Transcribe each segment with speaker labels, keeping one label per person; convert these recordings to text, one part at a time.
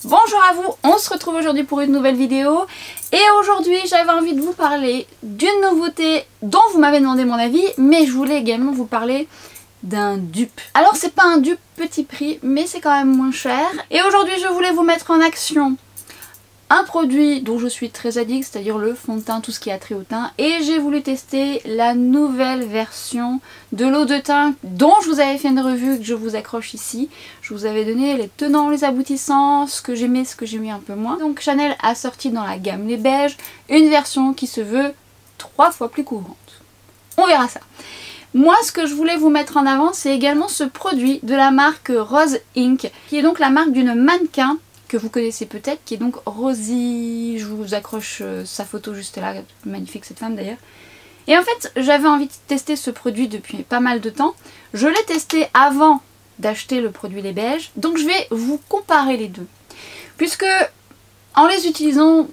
Speaker 1: Bonjour à vous, on se retrouve aujourd'hui pour une nouvelle vidéo et aujourd'hui j'avais envie de vous parler d'une nouveauté dont vous m'avez demandé mon avis, mais je voulais également vous parler d'un dupe. Alors c'est pas un dupe petit prix mais c'est quand même moins cher et aujourd'hui je voulais vous mettre en action un produit dont je suis très addict, c'est-à-dire le fond de teint, tout ce qui a trait au teint, et j'ai voulu tester la nouvelle version de l'eau de teint dont je vous avais fait une revue que je vous accroche ici. Je vous avais donné les tenants, les aboutissants, ce que j'aimais, ce que j'aimais un peu moins. Donc Chanel a sorti dans la gamme les beiges une version qui se veut 3 fois plus couvrante. On verra ça. Moi, ce que je voulais vous mettre en avant, c'est également ce produit de la marque Rose Inc, qui est donc la marque d'une mannequin que vous connaissez peut-être, qui est donc Rosie. Je vous accroche sa photo juste là, magnifique cette femme d'ailleurs. Et en fait, j'avais envie de tester ce produit depuis pas mal de temps. Je l'ai testé avant d'acheter le produit Les Beiges, donc je vais vous comparer les deux. Puisque en les utilisant,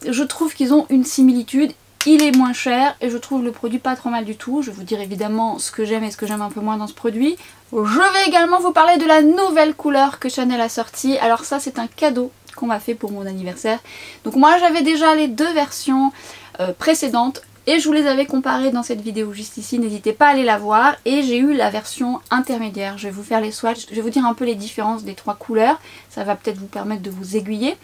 Speaker 1: je trouve qu'ils ont une similitude. Il est moins cher et je trouve le produit pas trop mal du tout. Je vais vous dire évidemment ce que j'aime et ce que j'aime un peu moins dans ce produit. Je vais également vous parler de la nouvelle couleur que Chanel a sortie. Alors ça c'est un cadeau qu'on m'a fait pour mon anniversaire. Donc moi j'avais déjà les deux versions précédentes et je vous les avais comparées dans cette vidéo juste ici. N'hésitez pas à aller la voir. Et j'ai eu la version intermédiaire. Je vais vous faire les swatchs. Je vais vous dire un peu les différences des trois couleurs. Ça va peut-être vous permettre de vous aiguiller.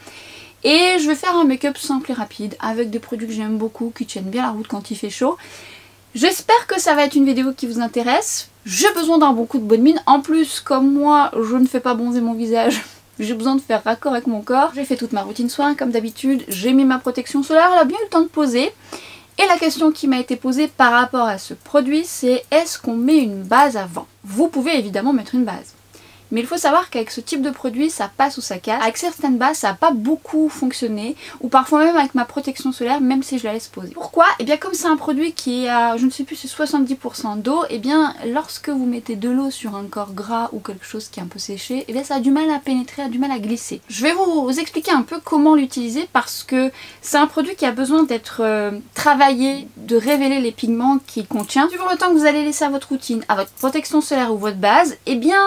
Speaker 1: Et je vais faire un make-up simple et rapide avec des produits que j'aime beaucoup, qui tiennent bien la route quand il fait chaud. J'espère que ça va être une vidéo qui vous intéresse. J'ai besoin d'un bon coup de bonne mine. En plus, comme moi, je ne fais pas bronzer mon visage. J'ai besoin de faire raccord avec mon corps. J'ai fait toute ma routine soin comme d'habitude. J'ai mis ma protection solaire, elle a bien eu le temps de poser. Et la question qui m'a été posée par rapport à ce produit, c'est est-ce qu'on met une base avant? Vous pouvez évidemment mettre une base. Mais il faut savoir qu'avec ce type de produit, ça passe ou ça casse. Avec certaines bases, ça n'a pas beaucoup fonctionné. Ou parfois même avec ma protection solaire, même si je la laisse poser. Pourquoi? Et bien comme c'est un produit qui est à, je ne sais plus, c'est 70% d'eau, et bien lorsque vous mettez de l'eau sur un corps gras ou quelque chose qui est un peu séché, et bien ça a du mal à pénétrer, a du mal à glisser. Je vais vous expliquer un peu comment l'utiliser parce que c'est un produit qui a besoin d'être travaillé, de révéler les pigments qu'il contient. Suivant le temps que vous allez laisser à votre routine, à votre protection solaire ou votre base, et bien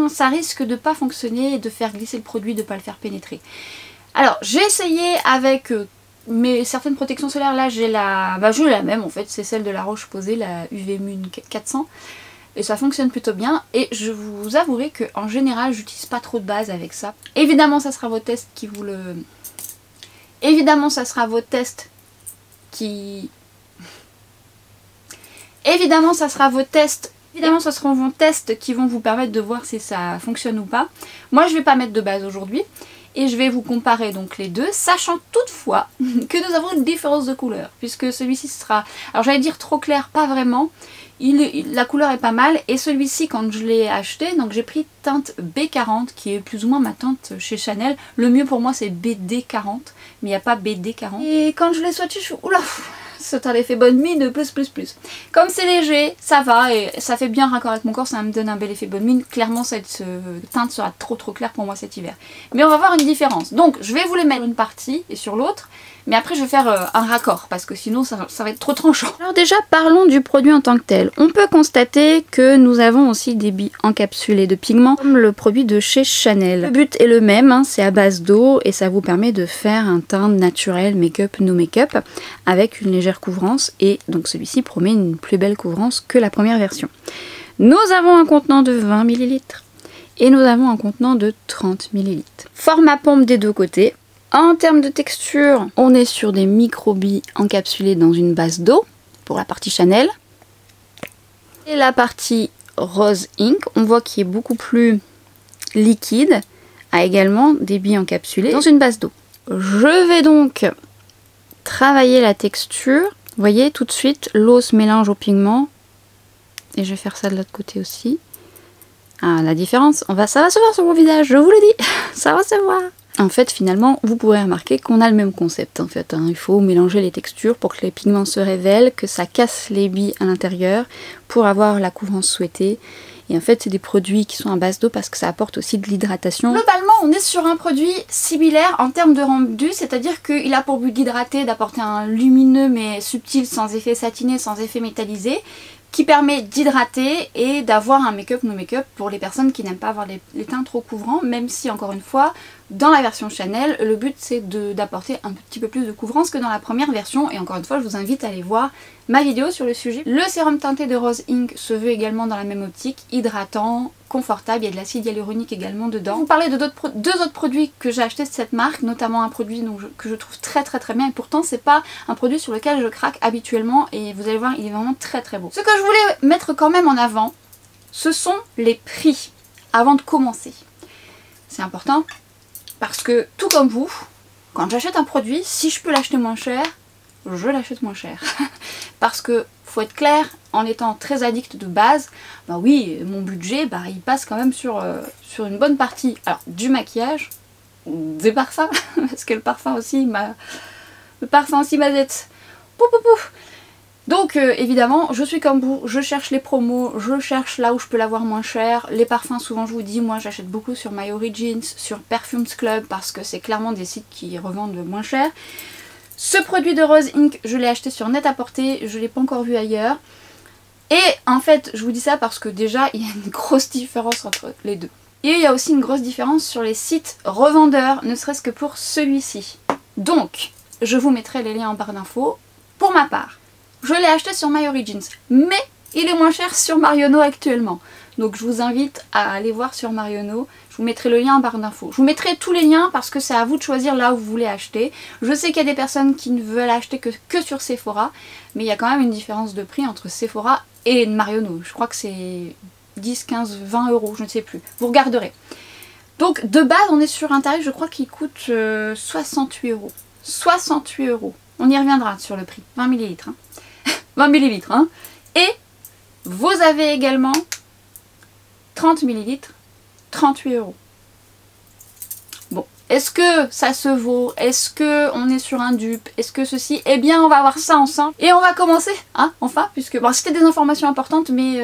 Speaker 1: ça risque de pas fonctionner et de faire glisser le produit, de pas le faire pénétrer. Alors j'ai essayé avec certaines protections solaires. Là j'ai la même en fait, c'est celle de la Roche-Posay, la UV Moon 400, et ça fonctionne plutôt bien. Et je vous avouerai que en général j'utilise pas trop de base avec ça. Évidemment ça sera vos tests qui vous le... Évidemment ça sera vos tests qui... Évidemment ça sera vos tests. Évidemment, ce seront vos tests qui vont vous permettre de voir si ça fonctionne ou pas. Moi, je ne vais pas mettre de base aujourd'hui et je vais vous comparer donc les deux, sachant toutefois que nous avons une différence de couleur, puisque celui-ci sera, alors j'allais dire trop clair, pas vraiment. La couleur est pas mal et celui-ci, quand je l'ai acheté, donc j'ai pris teinte B40 qui est plus ou moins ma teinte chez Chanel. Le mieux pour moi c'est BD40, mais il n'y a pas BD40. Et quand je l'ai swatché, je suis oula, c'est un effet bonne mine plus. Comme c'est léger, ça va et ça fait bien raccord avec mon corps, ça me donne un bel effet bonne mine. Clairement cette teinte sera trop claire pour moi cet hiver. Mais on va voir une différence. Donc je vais vous les mettre une partie et sur l'autre. Mais après je vais faire un raccord parce que sinon ça va être trop tranchant. Alors déjà parlons du produit en tant que tel. On peut constater que nous avons aussi des billes encapsulées de pigments comme le produit de chez Chanel. Le but est le même, hein, c'est à base d'eau et ça vous permet de faire un teint naturel make-up, no make-up avec une légère couvrance et donc celui-ci promet une plus belle couvrance que la première version. Nous avons un contenant de 20 ml et nous avons un contenant de 30 ml. Format pompe des deux côtés. En termes de texture, on est sur des micro-billes encapsulées dans une base d'eau pour la partie Chanel. Et la partie Rose Inc, on voit qu'il est beaucoup plus liquide, a également des billes encapsulées dans une base d'eau. Je vais donc travailler la texture. Vous voyez, tout de suite, l'eau se mélange au pigment. Et je vais faire ça de l'autre côté aussi. Ah, la différence, ça va se voir sur mon visage, je vous le dis, ça va se voir. En fait, finalement, vous pourrez remarquer qu'on a le même concept en fait. Il faut mélanger les textures pour que les pigments se révèlent, que ça casse les billes à l'intérieur pour avoir la couvrance souhaitée. Et en fait, c'est des produits qui sont à base d'eau parce que ça apporte aussi de l'hydratation. Globalement, on est sur un produit similaire en termes de rendu, c'est-à-dire qu'il a pour but d'hydrater, d'apporter un lumineux mais subtil, sans effet satiné, sans effet métallisé, qui permet d'hydrater et d'avoir un make-up no make-up pour les personnes qui n'aiment pas avoir les teints trop couvrants, même si encore une fois dans la version Chanel, le but c'est d'apporter un petit peu plus de couvrance que dans la première version. Et encore une fois, je vous invite à aller voir ma vidéo sur le sujet. Le sérum teinté de Rose Inc se veut également dans la même optique, hydratant, confortable, il y a de l'acide hyaluronique également dedans. Je vais vous parler de deux autres produits que j'ai achetés de cette marque, notamment un produit que je trouve très bien, et pourtant c'est pas un produit sur lequel je craque habituellement, et vous allez voir, il est vraiment très bon. Ce que je voulais mettre quand même en avant, ce sont les prix, avant de commencer. C'est important, parce que tout comme vous, quand j'achète un produit, si je peux l'acheter moins cher, je l'achète moins cher. Parce que, faut être clair, en étant très addict de base, bah oui, mon budget, bah il passe quand même sur une bonne partie. Alors, du maquillage, des parfums, parce que le parfum aussi m'aide. Pouf pouf pouf. Donc évidemment, je suis comme vous, je cherche les promos, je cherche là où je peux l'avoir moins cher. Les parfums, souvent je vous dis, moi j'achète beaucoup sur My Origins, sur Perfumes Club, parce que c'est clairement des sites qui revendent moins cher. Ce produit de Rose Inc, je l'ai acheté sur Net-à-Porter, je ne l'ai pas encore vu ailleurs. Et en fait, je vous dis ça parce que déjà, il y a une grosse différence entre les deux. Et il y a aussi une grosse différence sur les sites revendeurs, ne serait-ce que pour celui-ci. Donc, je vous mettrai les liens en barre d'infos. Pour ma part, je l'ai acheté sur My Origins, mais il est moins cher sur Marionnaud actuellement. Donc je vous invite à aller voir sur Marionnaud. Je vous mettrai le lien en barre d'infos. Je vous mettrai tous les liens parce que c'est à vous de choisir là où vous voulez acheter. Je sais qu'il y a des personnes qui ne veulent acheter que sur Sephora, mais il y a quand même une différence de prix entre Sephora et Marionnaud. Je crois que c'est 10, 15, 20 euros, je ne sais plus. Vous regarderez. Donc de base, on est sur un tarif, je crois, qui coûte 68 euros. 68 euros. On y reviendra sur le prix. 20 ml. Hein. 20 ml. Hein. Et vous avez également 30 ml, 38 euros. Bon, est-ce que ça se vaut? Est-ce que on est sur un dupe? Est-ce que ceci? Eh bien, on va voir ça ensemble. Et on va commencer, hein, enfin, puisque bon, c'était des informations importantes, mais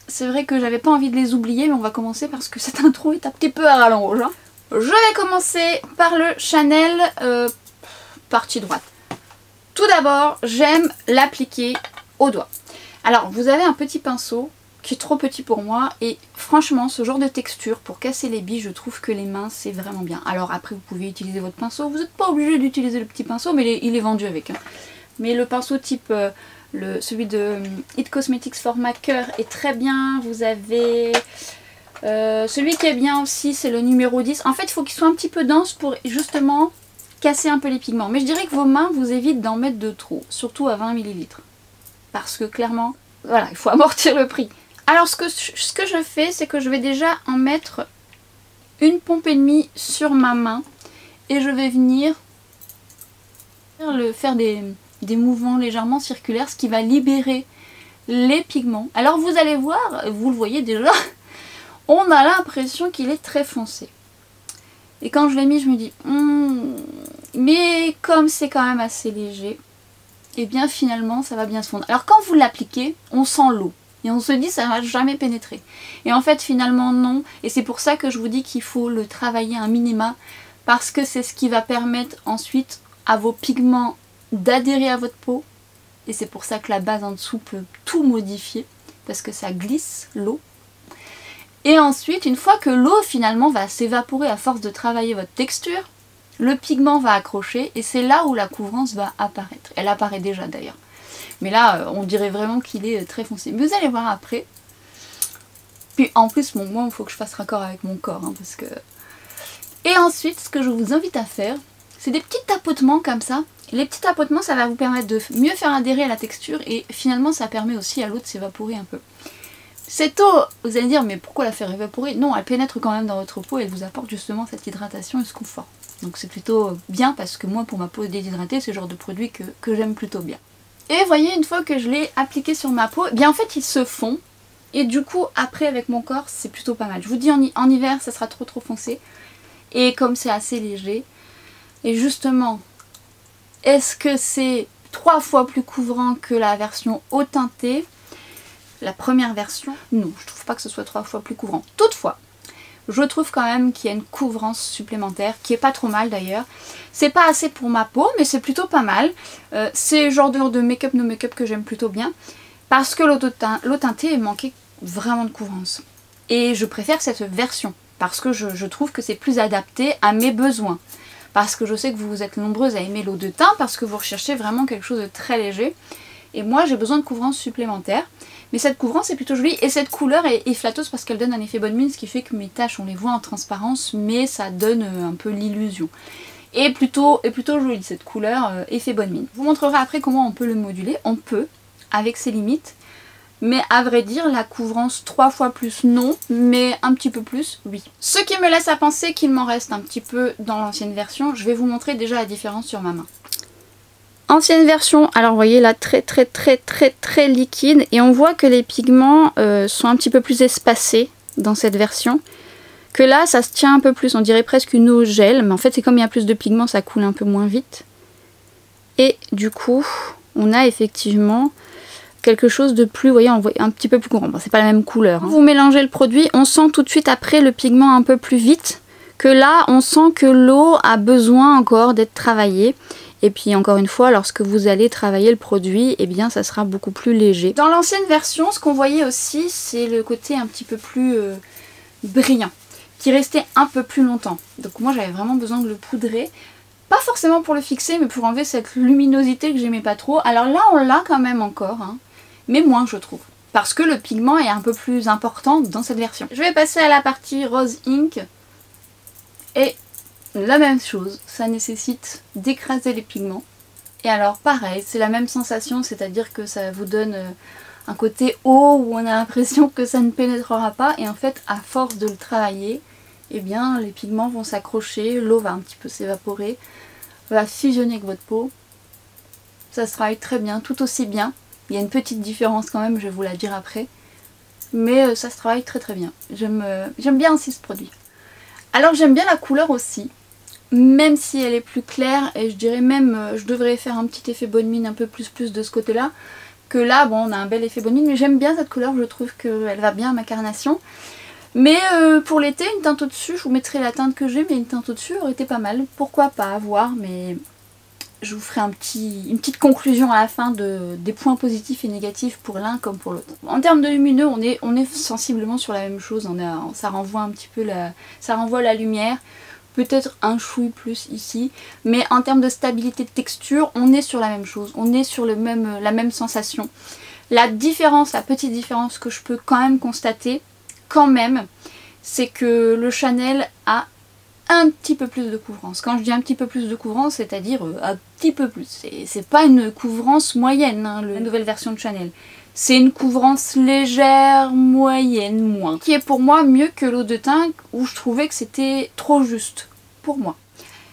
Speaker 1: c'est vrai que j'avais pas envie de les oublier, mais on va commencer parce que cette intro est un petit peu à rallonge. Hein. Je vais commencer par le Chanel partie droite. Tout d'abord, j'aime l'appliquer au doigt. Alors, vous avez un petit pinceau qui est trop petit pour moi et franchement, ce genre de texture pour casser les billes, je trouve que les mains, c'est vraiment bien. Alors après, vous pouvez utiliser votre pinceau. Vous n'êtes pas obligé d'utiliser le petit pinceau, mais il est vendu avec. Hein. Mais le pinceau type, celui de It Cosmetics format cœur est très bien. Vous avez celui qui est bien aussi, c'est le numéro 10. En fait, il faut qu'il soit un petit peu dense pour justement casser un peu les pigments. Mais je dirais que vos mains vous évitent d'en mettre de trop, surtout à 20 ml. Parce que clairement, voilà, il faut amortir le prix. Alors ce que je fais, c'est que je vais déjà en mettre une pompe et demie sur ma main. Et je vais venir faire des mouvements légèrement circulaires, ce qui va libérer les pigments. Alors vous allez voir, vous le voyez déjà, on a l'impression qu'il est très foncé. Et quand je l'ai mis, je me dis, mais comme c'est quand même assez léger, et bien finalement ça va bien se fondre. Alors quand vous l'appliquez, on sent l'eau. Et on se dit ça va jamais pénétrer. Et en fait finalement non. Et c'est pour ça que je vous dis qu'il faut le travailler un minima. Parce que c'est ce qui va permettre ensuite à vos pigments d'adhérer à votre peau. Et c'est pour ça que la base en dessous peut tout modifier. Parce que ça glisse l'eau. Et ensuite, une fois que l'eau finalement va s'évaporer à force de travailler votre texture, le pigment va accrocher et c'est là où la couvrance va apparaître. Elle apparaît déjà d'ailleurs. Mais là, on dirait vraiment qu'il est très foncé. Mais vous allez voir après. Puis en plus, bon, moi, il faut que je fasse raccord avec mon corps. Hein, parce que... Et ensuite, ce que je vous invite à faire, c'est des petits tapotements comme ça. Et les petits tapotements, ça va vous permettre de mieux faire adhérer à la texture. Et finalement, ça permet aussi à l'eau de s'évaporer un peu. Cette eau, vous allez dire, mais pourquoi la faire évaporer? Non, elle pénètre quand même dans votre peau et elle vous apporte justement cette hydratation et ce confort. Donc c'est plutôt bien parce que moi, pour ma peau déshydratée, c'est le genre de produit que j'aime plutôt bien. Et vous voyez, une fois que je l'ai appliqué sur ma peau, bien en fait, il se fond. Et du coup, après, avec mon corps, c'est plutôt pas mal. Je vous dis, en hiver, ça sera trop foncé. Et comme c'est assez léger. Et justement, est-ce que c'est 3 fois plus couvrant que la version haut teintée? La première version, non, je trouve pas que ce soit 3 fois plus couvrant. Toutefois, je trouve quand même qu'il y a une couvrance supplémentaire, qui est pas trop mal d'ailleurs. C'est pas assez pour ma peau, mais c'est plutôt pas mal. C'est le genre de make-up, no make-up que j'aime plutôt bien. Parce que l'eau teintée manquait vraiment de couvrance. Et je préfère cette version. parce que je trouve que c'est plus adapté à mes besoins. Parce que je sais que vous êtes nombreuses à aimer l'eau de teint parce que vous recherchez vraiment quelque chose de très léger. Et moi j'ai besoin de couvrance supplémentaire. Mais cette couvrance est plutôt jolie et cette couleur est flatteuse parce qu'elle donne un effet bonne mine, ce qui fait que mes taches on les voit en transparence mais ça donne un peu l'illusion. Et plutôt jolie cette couleur, effet bonne mine. Je vous montrerai après comment on peut le moduler. On peut, avec ses limites. Mais à vrai dire, la couvrance 3 fois plus non, mais un petit peu plus oui. Ce qui me laisse à penser qu'il m'en reste un petit peu dans l'ancienne version. Je vais vous montrer déjà la différence sur ma main. Ancienne version, alors vous voyez là très liquide et on voit que les pigments sont un petit peu plus espacés dans cette version. Que là ça se tient un peu plus, on dirait presque une eau gel, mais en fait c'est comme il y a plus de pigments, ça coule un peu moins vite. Et du coup, on a effectivement quelque chose de plus, vous voyez, on voit un petit peu plus courant. Bon, c'est pas la même couleur. Hein. Vous mélangez le produit, on sent tout de suite après le pigment un peu plus vite. Que là, on sent que l'eau a besoin encore d'être travaillée. Et puis encore une fois, lorsque vous allez travailler le produit, eh bien ça sera beaucoup plus léger. Dans l'ancienne version, ce qu'on voyait aussi, c'est le côté un petit peu plus brillant, qui restait un peu plus longtemps. Donc moi j'avais vraiment besoin de le poudrer. Pas forcément pour le fixer, mais pour enlever cette luminosité que j'aimais pas trop. Alors là, on l'a quand même encore, hein, mais moins je trouve. Parce que le pigment est un peu plus important dans cette version. Je vais passer à la partie Rose Ink. Et la même chose, ça nécessite d'écraser les pigments. Et alors pareil, c'est la même sensation, c'est-à-dire que ça vous donne un côté haut où on a l'impression que ça ne pénétrera pas. Et en fait, à force de le travailler, eh bien les pigments vont s'accrocher, l'eau va un petit peu s'évaporer, va fusionner avec votre peau. Ça se travaille très bien, tout aussi bien. Il y a une petite différence quand même, je vais vous la dire après. Mais ça se travaille très bien. J'aime bien aussi ce produit. Alors j'aime bien la couleur aussi. Même si elle est plus claire, et je dirais même, je devrais faire un petit effet bonne mine un peu plus de ce côté-là. Que là, bon, on a un bel effet bonne mine, mais j'aime bien cette couleur, je trouve qu'elle va bien à ma carnation. Mais pour l'été, une teinte au-dessus, je vous mettrai la teinte que j'ai, mais une teinte au-dessus aurait été pas mal. Pourquoi pas, à voir, mais je vous ferai une petite conclusion à la fin des points positifs et négatifs pour l'un comme pour l'autre. En termes de lumineux, on est sensiblement sur la même chose, ça renvoie un petit peu ça renvoie la lumière. Peut-être un chouille plus ici, mais en termes de stabilité de texture, on est sur la même chose, on est sur la même sensation. La petite différence que je peux quand même constater, c'est que le Chanel a un petit peu plus de couvrance. Quand je dis un petit peu plus de couvrance, c'est-à-dire un petit peu plus. C'est pas une couvrance moyenne, hein, la nouvelle version de Chanel. C'est une couvrance légère, moyenne, moins. Qui est pour moi mieux que l'eau de teint où je trouvais que c'était trop juste pour moi.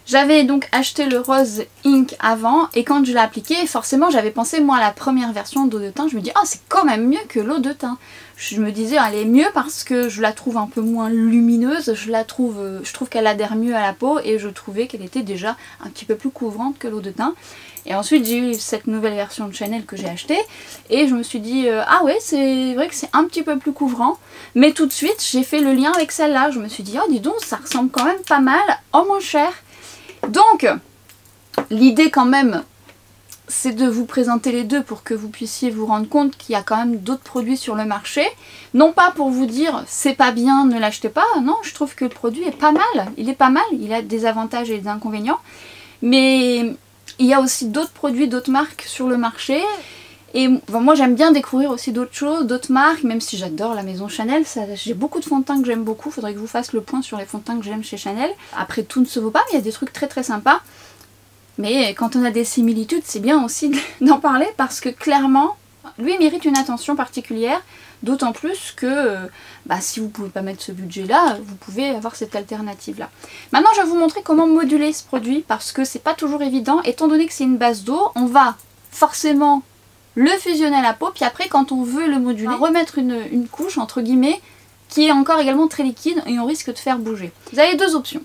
Speaker 1: J'avais donc acheté le Rose Ink avant et quand je l'ai appliqué, forcément j'avais pensé moi à la première version d'eau de teint. Je me dis, ah c'est quand même mieux que l'eau de teint. Je me disais, elle est mieux parce que je la trouve un peu moins lumineuse, je trouve qu'elle adhère mieux à la peau et je trouvais qu'elle était déjà un petit peu plus couvrante que l'eau de teint. Et ensuite j'ai eu cette nouvelle version de Chanel que j'ai achetée et je me suis dit ah ouais c'est vrai que c'est un petit peu plus couvrant, mais tout de suite j'ai fait le lien avec celle-là, je me suis dit oh dis donc ça ressemble quand même pas mal, en moins cher. Donc l'idée quand même c'est de vous présenter les deux pour que vous puissiez vous rendre compte qu'il y a quand même d'autres produits sur le marché, non pas pour vous dire c'est pas bien, ne l'achetez pas, non je trouve que le produit est pas mal, il a des avantages et des inconvénients, mais il y a aussi d'autres produits, d'autres marques sur le marché. Et bon, moi j'aime bien découvrir aussi d'autres choses, d'autres marques, même si j'adore la maison Chanel. J'ai beaucoup de fonds de teint que j'aime beaucoup, faudrait que je vous fasse le point sur les fonds de teint que j'aime chez Chanel. Après tout ne se vaut pas, mais il y a des trucs très sympas. Mais quand on a des similitudes, c'est bien aussi d'en parler parce que clairement, lui mérite une attention particulière. D'autant plus que si vous ne pouvez pas mettre ce budget là, vous pouvez avoir cette alternative là. Maintenant je vais vous montrer comment moduler ce produit parce que c'est pas toujours évident. Étant donné que c'est une base d'eau, on va forcément le fusionner à la peau. Puis après quand on veut le moduler, on va remettre une couche entre guillemets qui est encore également très liquide et on risque de faire bouger. Vous avez deux options.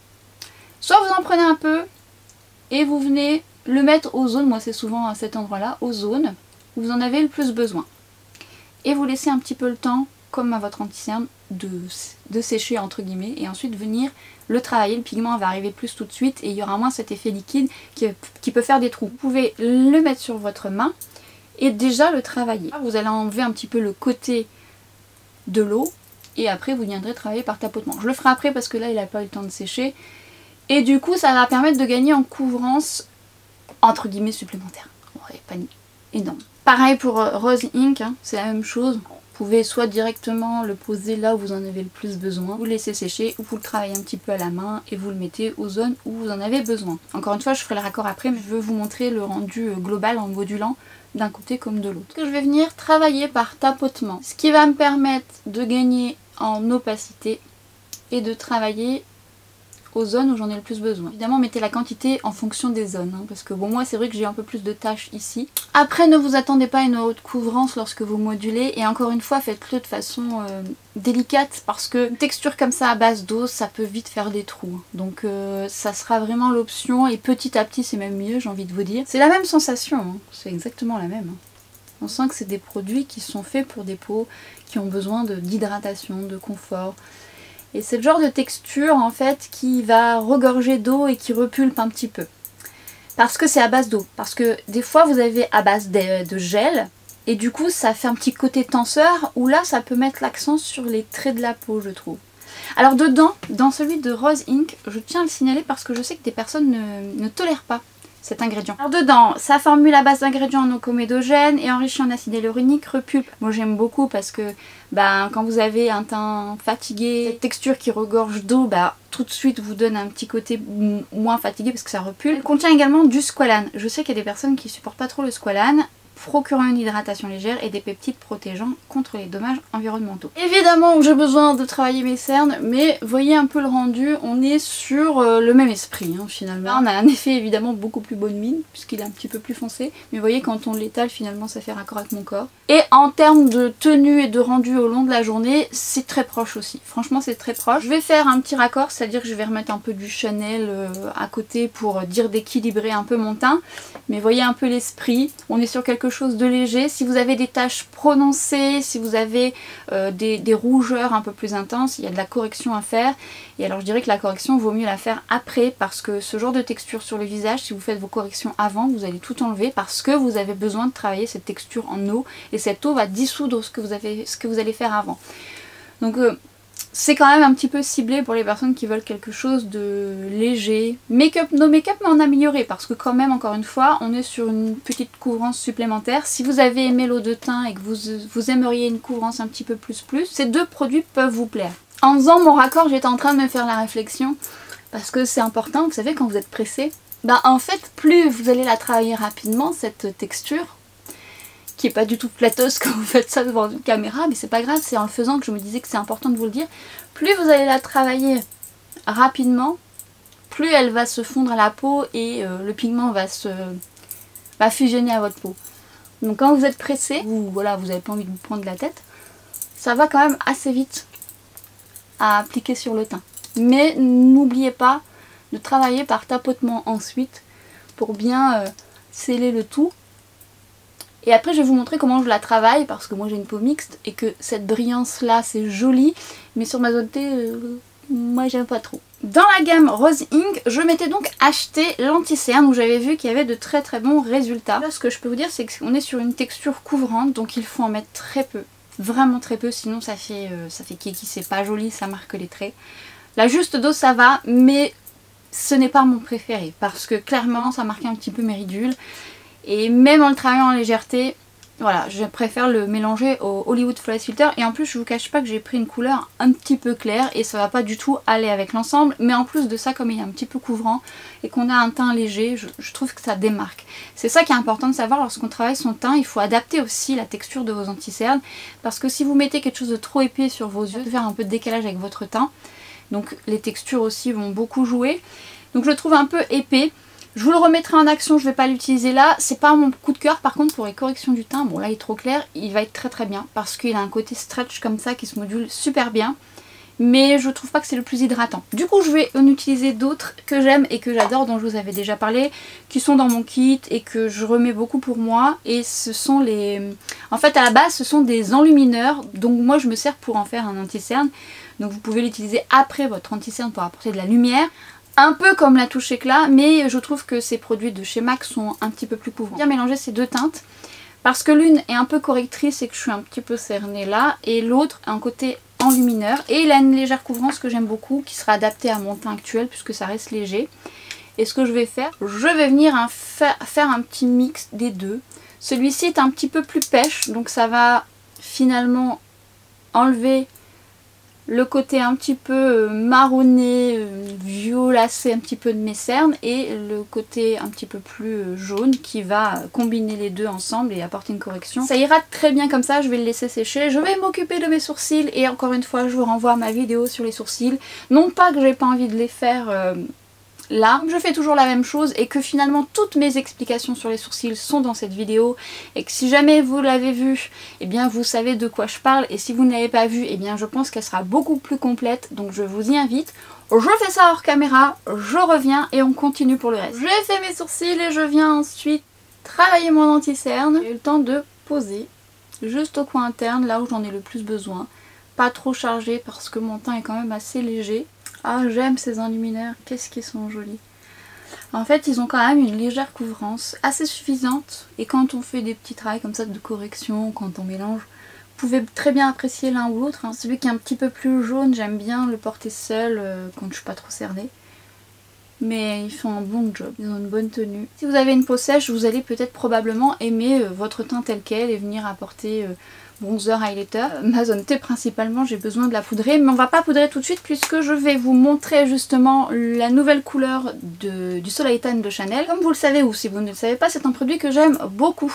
Speaker 1: Soit vous en prenez un peu et vous venez le mettre aux zones, moi c'est souvent à cet endroit là, aux zones où vous en avez le plus besoin. Et vous laissez un petit peu le temps, comme à votre anti-cerne, de sécher entre guillemets et ensuite venir le travailler. Le pigment va arriver plus tout de suite et il y aura moins cet effet liquide qui peut faire des trous. Vous pouvez le mettre sur votre main et déjà le travailler. Vous allez enlever un petit peu le côté de l'eau et après vous viendrez travailler par tapotement. Je le ferai après parce que là il n'a pas eu le temps de sécher et du coup ça va permettre de gagner en couvrance entre guillemets supplémentaire. Ouais, pas énorme. Pareil pour Rose Ink, hein, c'est la même chose. Vous pouvez soit directement le poser là où vous en avez le plus besoin, vous le laissez sécher ou vous le travaillez un petit peu à la main et vous le mettez aux zones où vous en avez besoin. Encore une fois, je ferai le raccord après, mais je veux vous montrer le rendu global en modulant d'un côté comme de l'autre. Je vais venir travailler par tapotement, ce qui va me permettre de gagner en opacité et de travailler aux zones où j'en ai le plus besoin. Évidemment, mettez la quantité en fonction des zones, hein, parce que bon, moi c'est vrai que j'ai un peu plus de tâches ici. Après, ne vous attendez pas à une haute couvrance lorsque vous modulez, et encore une fois, faites-le de façon délicate, parce que une texture comme ça à base d'eau, ça peut vite faire des trous. Donc ça sera vraiment l'option, et petit à petit c'est même mieux, j'ai envie de vous dire. C'est la même sensation, hein, c'est exactement la même. Hein. On sent que c'est des produits qui sont faits pour des peaux qui ont besoin d'hydratation, de confort. Et c'est le genre de texture en fait qui va regorger d'eau et qui repulpe un petit peu. Parce que c'est à base d'eau. Parce que des fois vous avez à base de gel et du coup ça fait un petit côté tenseur où là ça peut mettre l'accent sur les traits de la peau, je trouve. Alors dedans, dans celui de Rose Ink, je tiens à le signaler parce que je sais que des personnes ne tolèrent pas cet ingrédient. Alors dedans, sa formule à base d'ingrédients non comédogènes et enrichi en acide hyaluronique repulpe. Moi j'aime beaucoup parce que quand vous avez un teint fatigué, cette texture qui regorge d'eau, tout de suite vous donne un petit côté moins fatigué parce que ça repulpe. Elle contient également du squalane. Je sais qu'il y a des personnes qui supportent pas trop le squalane, procurant une hydratation légère et des peptides protégeant contre les dommages environnementaux. Évidemment j'ai besoin de travailler mes cernes, mais voyez un peu le rendu, on est sur le même esprit hein, finalement. Là, on a un effet évidemment beaucoup plus bonne mine puisqu'il est un petit peu plus foncé, mais voyez quand on l'étale finalement ça fait raccord avec mon corps. Et en termes de tenue et de rendu au long de la journée, c'est très proche aussi, franchement c'est très proche. Je vais faire un petit raccord, c'est-à-dire que je vais remettre un peu du Chanel à côté pour dire d'équilibrer un peu mon teint, mais voyez un peu l'esprit, on est sur quelque chose de léger. Si vous avez des taches prononcées, si vous avez des rougeurs un peu plus intenses, il y a de la correction à faire. Et alors je dirais que la correction vaut mieux la faire après parce que ce genre de texture sur le visage, si vous faites vos corrections avant, vous allez tout enlever parce que vous avez besoin de travailler cette texture en eau et cette eau va dissoudre ce que vous allez faire avant. Donc c'est quand même un petit peu ciblé pour les personnes qui veulent quelque chose de léger. No make-up mais en amélioré parce que quand même encore une fois on est sur une petite couvrance supplémentaire. Si vous avez aimé l'eau de teint et que vous aimeriez une couvrance un petit peu plus, ces deux produits peuvent vous plaire. En faisant mon raccord j'étais en train de me faire la réflexion parce que c'est important, vous savez quand vous êtes pressé, en fait plus vous allez la travailler rapidement cette texture, qui est pas du tout flatteuse quand vous faites ça devant une caméra, mais c'est pas grave, c'est en le faisant que je me disais que c'est important de vous le dire. Plus vous allez la travailler rapidement, plus elle va se fondre à la peau et le pigment va fusionner à votre peau. Donc quand vous êtes pressé, vous avez pas envie de vous prendre la tête, ça va quand même assez vite à appliquer sur le teint. Mais n'oubliez pas de travailler par tapotement ensuite pour bien sceller le tout. Et après je vais vous montrer comment je la travaille parce que moi j'ai une peau mixte et que cette brillance là c'est joli, mais sur ma zone T, moi j'aime pas trop. Dans la gamme Rose Ink, je m'étais donc acheté l'anti-cerne où j'avais vu qu'il y avait de très très bons résultats. Là ce que je peux vous dire c'est qu'on est sur une texture couvrante donc il faut en mettre très peu, vraiment très peu, sinon ça fait kiki, c'est pas joli, ça marque les traits. La juste dose ça va, mais ce n'est pas mon préféré parce que clairement ça marquait un petit peu mes ridules. Et même en le travaillant en légèreté, voilà, je préfère le mélanger au Hollywood Flawless Filter. Et en plus, je vous cache pas que j'ai pris une couleur un petit peu claire et ça va pas du tout aller avec l'ensemble. Mais en plus de ça, comme il est un petit peu couvrant et qu'on a un teint léger, je trouve que ça démarque. C'est ça qui est important de savoir lorsqu'on travaille son teint. Il faut adapter aussi la texture de vos anti-cernes. Parce que si vous mettez quelque chose de trop épais sur vos yeux, faire un peu de décalage avec votre teint. Donc les textures aussi vont beaucoup jouer. Donc je le trouve un peu épais. Je vous le remettrai en action, je ne vais pas l'utiliser là. C'est pas mon coup de cœur par contre pour les corrections du teint. Bon là il est trop clair, il va être très très bien parce qu'il a un côté stretch comme ça qui se module super bien. Mais je trouve pas que c'est le plus hydratant. Du coup je vais en utiliser d'autres que j'aime et que j'adore, dont je vous avais déjà parlé, qui sont dans mon kit et que je remets beaucoup pour moi. Et ce sont les... En fait à la base ce sont des enlumineurs, donc moi je me sers pour en faire un anti-cerne. Donc vous pouvez l'utiliser après votre anti-cerne pour apporter de la lumière. Un peu comme la touche éclat, mais je trouve que ces produits de chez MAC sont un petit peu plus couvrants. Bien mélanger ces deux teintes parce que l'une est un peu correctrice et que je suis un petit peu cernée là, et l'autre a un côté enlumineur. Et il a une légère couvrance que j'aime beaucoup, qui sera adaptée à mon teint actuel puisque ça reste léger. Et ce que je vais faire, je vais venir faire un petit mix des deux. Celui-ci est un petit peu plus pêche, donc ça va finalement enlever le côté un petit peu marronné, violacé un petit peu de mes cernes et le côté un petit peu plus jaune qui va combiner les deux ensemble et apporter une correction. Ça ira très bien comme ça, je vais le laisser sécher. Je vais m'occuper de mes sourcils et encore une fois je vous renvoie à ma vidéo sur les sourcils. Non pas que j'ai pas envie de les faire là, je fais toujours la même chose et que finalement toutes mes explications sur les sourcils sont dans cette vidéo et que si jamais vous l'avez vue, eh bien vous savez de quoi je parle et si vous ne l'avez pas vue, eh bien je pense qu'elle sera beaucoup plus complète, donc je vous y invite. Je fais ça hors caméra, je reviens et on continue pour le reste. J'ai fait mes sourcils et je viens ensuite travailler mon anti-cerne. J'ai eu le temps de poser juste au coin interne, là où j'en ai le plus besoin. Pas trop chargé parce que mon teint est quand même assez léger. Ah, j'aime ces enlumineurs, qu'est-ce qu'ils sont jolis. En fait, ils ont quand même une légère couvrance assez suffisante. Et quand on fait des petits travaux comme ça de correction, quand on mélange, vous pouvez très bien apprécier l'un ou l'autre. Celui qui est un petit peu plus jaune, j'aime bien le porter seul quand je suis pas trop cernée. Mais ils font un bon job, ils ont une bonne tenue. Si vous avez une peau sèche, vous allez peut-être probablement aimer votre teint tel quel et venir apporter bronzer, highlighter. Ma zone T principalement, j'ai besoin de la poudrer, mais on va pas poudrer tout de suite puisque je vais vous montrer justement la nouvelle couleur du Soleil Tan de Chanel. Comme vous le savez ou si vous ne le savez pas, c'est un produit que j'aime beaucoup.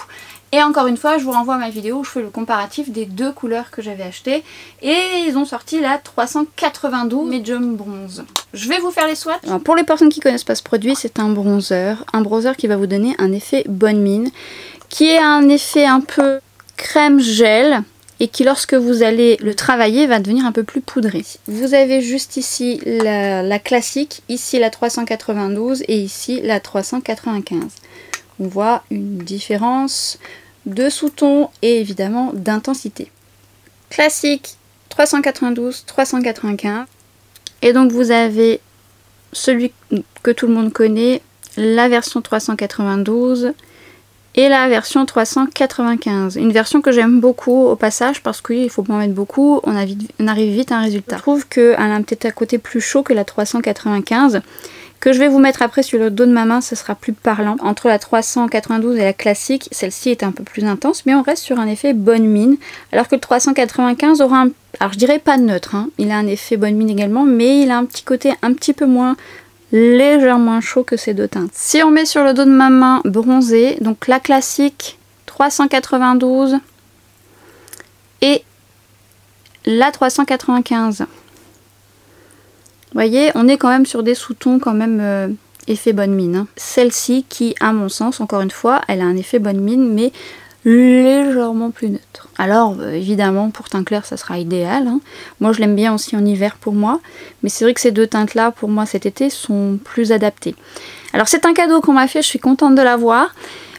Speaker 1: Et encore une fois, je vous renvoie à ma vidéo où je fais le comparatif des deux couleurs que j'avais achetées. Et ils ont sorti la 392 Medium Bronze. Je vais vous faire les swatchs. Alors, pour les personnes qui ne connaissent pas ce produit, c'est un bronzer. Un bronzer qui va vous donner un effet bonne mine, qui est un effet un peu crème gel et qui lorsque vous allez le travailler va devenir un peu plus poudré. Vous avez juste ici la classique, ici la 392 et ici la 395. On voit une différence de sous-ton et évidemment d'intensité. Classique 392, 395. Et donc vous avez celui que tout le monde connaît, la version 392 et la version 395. Une version que j'aime beaucoup au passage parce qu'il faut pas en mettre beaucoup, on arrive vite à un résultat. Je trouve qu'elle a peut-être un côté plus chaud que la 395. Que je vais vous mettre après sur le dos de ma main, ce sera plus parlant. Entre la 392 et la classique, celle-ci est un peu plus intense, mais on reste sur un effet bonne mine. Alors que le 395 aura un... Alors je dirais pas neutre, hein. Il a un effet bonne mine également, mais il a un petit côté un petit peu moins, légèrement chaud que ces deux teintes. Si on met sur le dos de ma main bronzé, donc la classique 392 et la 395. Vous voyez, on est quand même sur des sous-tons quand même effet bonne mine. Hein. Celle-ci qui, à mon sens, encore une fois, elle a un effet bonne mine, mais légèrement plus neutre. Alors, évidemment, pour teint clair, ça sera idéal. Hein. Moi, je l'aime bien aussi en hiver pour moi. Mais c'est vrai que ces deux teintes-là, pour moi, cet été, sont plus adaptées. Alors, c'est un cadeau qu'on m'a fait, je suis contente de l'avoir.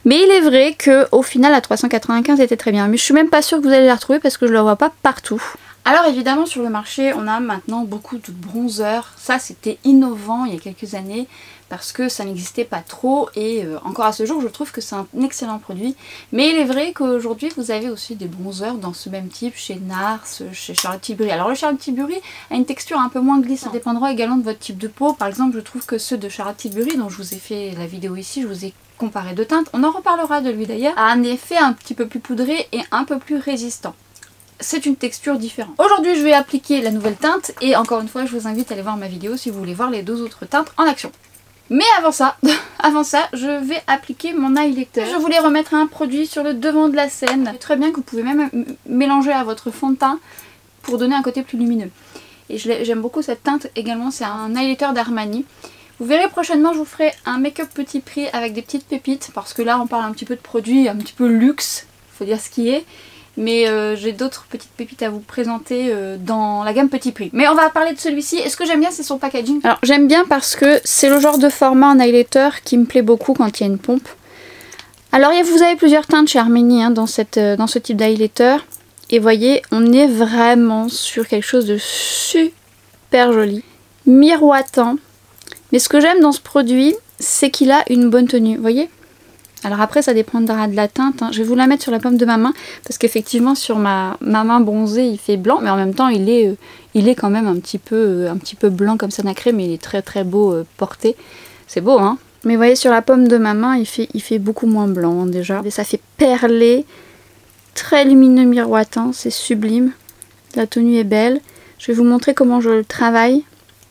Speaker 1: Mais il est vrai qu'au final, la 395 était très bien. Mais je suis même pas sûre que vous allez la retrouver parce que je la vois pas partout. Alors évidemment sur le marché on a maintenant beaucoup de bronzers, ça c'était innovant il y a quelques années parce que ça n'existait pas trop et encore à ce jour je trouve que c'est un excellent produit. Mais il est vrai qu'aujourd'hui vous avez aussi des bronzers dans ce même type chez Nars, chez Charlotte Tilbury. Alors le Charlotte Tilbury a une texture un peu moins glissante, ça dépendra également de votre type de peau. Par exemple je trouve que ceux de Charlotte Tilbury dont je vous ai fait la vidéo ici, je vous ai comparé deux teintes, on en reparlera de lui d'ailleurs, a un effet un petit peu plus poudré et un peu plus résistant. C'est une texture différente. Aujourd'hui je vais appliquer la nouvelle teinte et encore une fois je vous invite à aller voir ma vidéo si vous voulez voir les deux autres teintes en action. Mais avant ça, je vais appliquer mon highlighter. Je voulais remettre un produit sur le devant de la scène. C'est très bien que vous pouvez même mélanger à votre fond de teint pour donner un côté plus lumineux. Et j'aime beaucoup cette teinte également, c'est un highlighter d'Armani. Vous verrez prochainement, je vous ferai un make-up petit prix avec des petites pépites parce que là on parle un petit peu de produits un petit peu luxe, faut dire ce qui est. Mais j'ai d'autres petites pépites à vous présenter dans la gamme petit prix. Mais on va parler de celui-ci. Et ce que j'aime bien c'est son packaging. Alors j'aime bien parce que c'est le genre de format en highlighter qui me plaît beaucoup quand il y a une pompe. Alors vous avez plusieurs teintes chez Armani hein, dans ce type d'highlighter. Et voyez, on est vraiment sur quelque chose de super joli. Miroitant. Mais ce que j'aime dans ce produit, c'est qu'il a une bonne tenue. Vous voyez ? Alors après ça dépendra de la teinte, hein. Je vais vous la mettre sur la paume de ma main parce qu'effectivement sur ma main bronzée il fait blanc, mais en même temps il est quand même un petit peu blanc comme ça nacré, mais il est très très beau porté. C'est beau hein. Mais vous voyez sur la paume de ma main il fait beaucoup moins blanc hein, déjà. Et ça fait perler, très lumineux miroitant, c'est sublime. La tenue est belle. Je vais vous montrer comment je le travaille.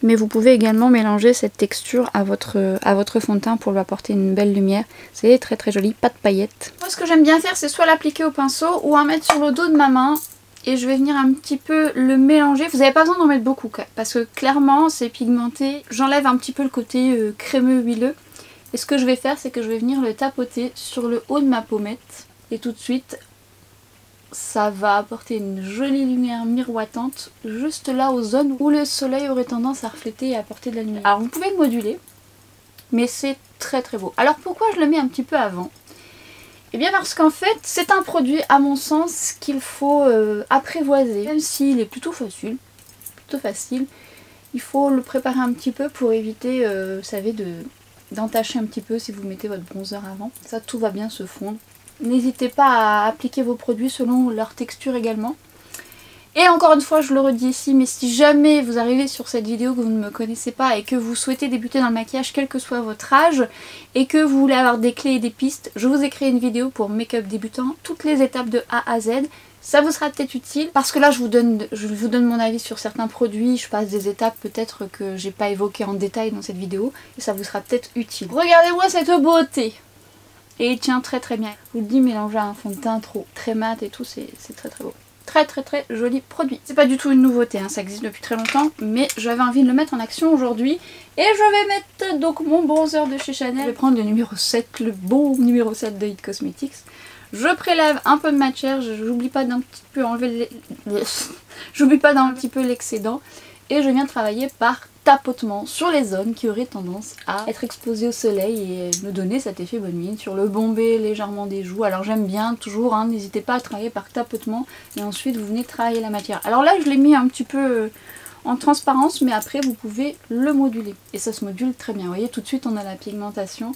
Speaker 1: Mais vous pouvez également mélanger cette texture à votre fond de teint pour lui apporter une belle lumière. C'est très très joli, pas de paillettes. Moi ce que j'aime bien faire c'est soit l'appliquer au pinceau ou en mettre sur le dos de ma main. Et je vais venir un petit peu le mélanger. Vous n'avez pas besoin d'en mettre beaucoup parce que clairement c'est pigmenté. J'enlève un petit peu le côté crémeux huileux. Et ce que je vais faire c'est que je vais venir le tapoter sur le haut de ma pommette. Et tout de suite ça va apporter une jolie lumière miroitante juste là aux zones où le soleil aurait tendance à refléter et apporter de la lumière. Alors vous pouvez le moduler, mais c'est très très beau. Alors pourquoi je le mets un petit peu avant? Eh bien parce qu'en fait c'est un produit à mon sens qu'il faut apprivoiser. Même s'il est plutôt facile, il faut le préparer un petit peu pour éviter, vous savez, d'entacher un petit peu si vous mettez votre bronzer avant. Ça tout va bien se fondre. N'hésitez pas à appliquer vos produits selon leur texture également. Et encore une fois, je le redis ici, mais si jamais vous arrivez sur cette vidéo que vous ne me connaissez pas et que vous souhaitez débuter dans le maquillage, quel que soit votre âge, et que vous voulez avoir des clés et des pistes, je vous ai créé une vidéo pour make-up débutant, toutes les étapes de A à Z. Ça vous sera peut-être utile parce que là je vous donne mon avis sur certains produits, je passe des étapes peut-être que j'ai pas évoquées en détail dans cette vidéo et ça vous sera peut-être utile. Regardez-moi cette beauté! Et il tient très très bien. Je vous le dis, mélanger à un fond de teint très mat et tout, c'est très très beau. Très très très joli produit. C'est pas du tout une nouveauté, hein, ça existe depuis très longtemps, mais j'avais envie de le mettre en action aujourd'hui. Et je vais mettre donc mon bronzer de chez Chanel. Je vais prendre le numéro 7, le bon numéro 7 de It Cosmetics. Je prélève un peu de matière, j'oublie pas d'un petit peu enlever j'oublie pas d'un petit peu l'excédent. Et je viens travailler par tapotement sur les zones qui auraient tendance à être exposées au soleil et me donner cet effet bonne mine sur le bombé légèrement des joues. Alors j'aime bien toujours, hein, n'hésitez pas à travailler par tapotement et ensuite vous venez travailler la matière. Alors là je l'ai mis un petit peu en transparence, mais après vous pouvez le moduler et ça se module très bien. Vous voyez, tout de suite on a la pigmentation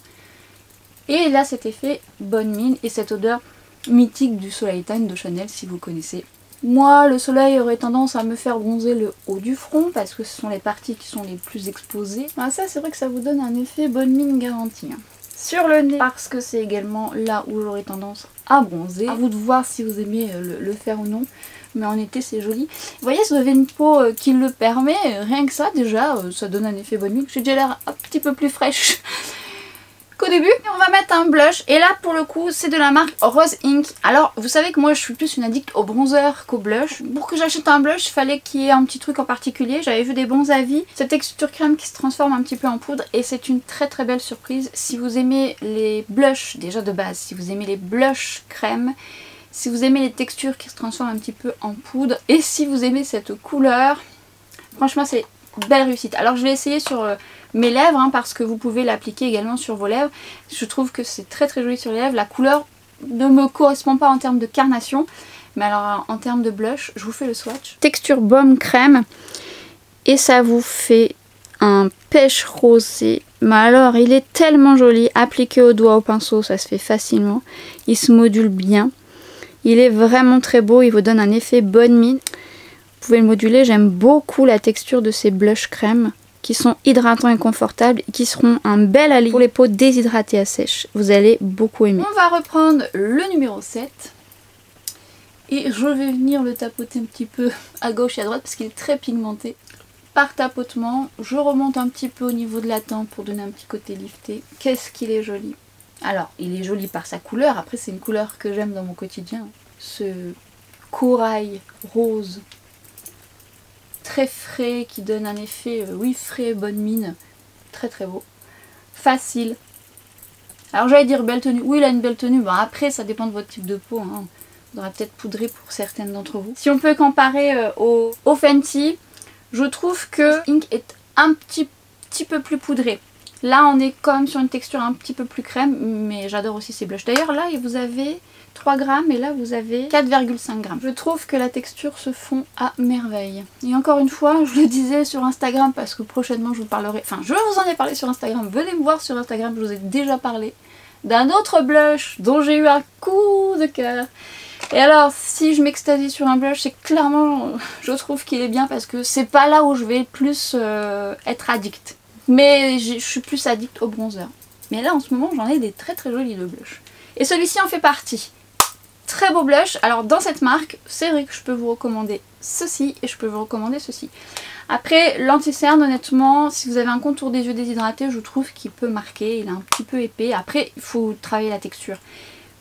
Speaker 1: et là cet effet bonne mine et cette odeur mythique du Soleil Tan de Chanel si vous connaissez. Moi, le soleil aurait tendance à me faire bronzer le haut du front parce que ce sont les parties qui sont les plus exposées. Ah, ça, c'est vrai que ça vous donne un effet bonne mine garantie. Hein. Sur le nez, parce que c'est également là où j'aurais tendance à bronzer. À vous de voir si vous aimez le faire ou non. Mais en été, c'est joli. Vous voyez, si vous avez une peau qui le permet, rien que ça, déjà, ça donne un effet bonne mine. J'ai déjà l'air un petit peu plus fraîche qu'au début. Et on va mettre un blush et là pour le coup c'est de la marque Rose Ink. Alors vous savez que moi je suis plus une addict au bronzer qu'au blush. Pour que j'achète un blush il fallait qu'il y ait un petit truc en particulier. J'avais vu des bons avis. Cette texture crème qui se transforme un petit peu en poudre et c'est une très très belle surprise. Si vous aimez les blushs déjà de base, si vous aimez les blushs crème, si vous aimez les textures qui se transforment un petit peu en poudre et si vous aimez cette couleur, franchement c'est belle réussite. Alors je vais essayer sur mes lèvres hein, parce que vous pouvez l'appliquer également sur vos lèvres. Je trouve que c'est très très joli sur les lèvres. La couleur ne me correspond pas en termes de carnation, mais alors en termes de blush, je vous fais le swatch. Texture baume crème et ça vous fait un pêche rosé. Mais alors il est tellement joli, appliqué au doigt au pinceau ça se fait facilement. Il se module bien. Il est vraiment très beau, il vous donne un effet bonne mine. Vous pouvez le moduler, j'aime beaucoup la texture de ces blush crème qui sont hydratants et confortables et qui seront un bel allié pour les peaux déshydratées à sèche. Vous allez beaucoup aimer. On va reprendre le numéro 7 et je vais venir le tapoter un petit peu à gauche et à droite parce qu'il est très pigmenté. Par tapotement, je remonte un petit peu au niveau de la tempe pour donner un petit côté lifté. Qu'est-ce qu'il est joli! Alors, il est joli par sa couleur, après c'est une couleur que j'aime dans mon quotidien. Ce corail rose très frais qui donne un effet, oui, frais, bonne mine, très très beau. Facile. Alors j'allais dire belle tenue, oui il a une belle tenue, bon après ça dépend de votre type de peau, hein. On aura peut-être poudré pour certaines d'entre vous. Si on peut comparer au Fenty, je trouve que Ink est un petit peu plus poudré. Là on est comme sur une texture un petit peu plus crème, mais j'adore aussi ces blushs. D'ailleurs là vous avez 3 grammes et là vous avez 4,5 grammes. Je trouve que la texture se fond à merveille. Et encore une fois, je le disais sur Instagram parce que prochainement je vous parlerai, enfin je vous en ai parlé sur Instagram, venez me voir sur Instagram, je vous ai déjà parlé d'un autre blush dont j'ai eu un coup de cœur. Et alors si je m'extasie sur un blush, c'est clairement, je trouve qu'il est bien parce que c'est pas là où je vais plus être addict. Mais je suis plus addict au bronzer. Mais là en ce moment j'en ai des très très jolis de blush. Et celui-ci en fait partie. Très beau blush. Alors dans cette marque, c'est vrai que je peux vous recommander ceci et je peux vous recommander ceci. Après l'anti-cerne, honnêtement, si vous avez un contour des yeux déshydraté, je trouve qu'il peut marquer. Il est un petit peu épais. Après, il faut travailler la texture.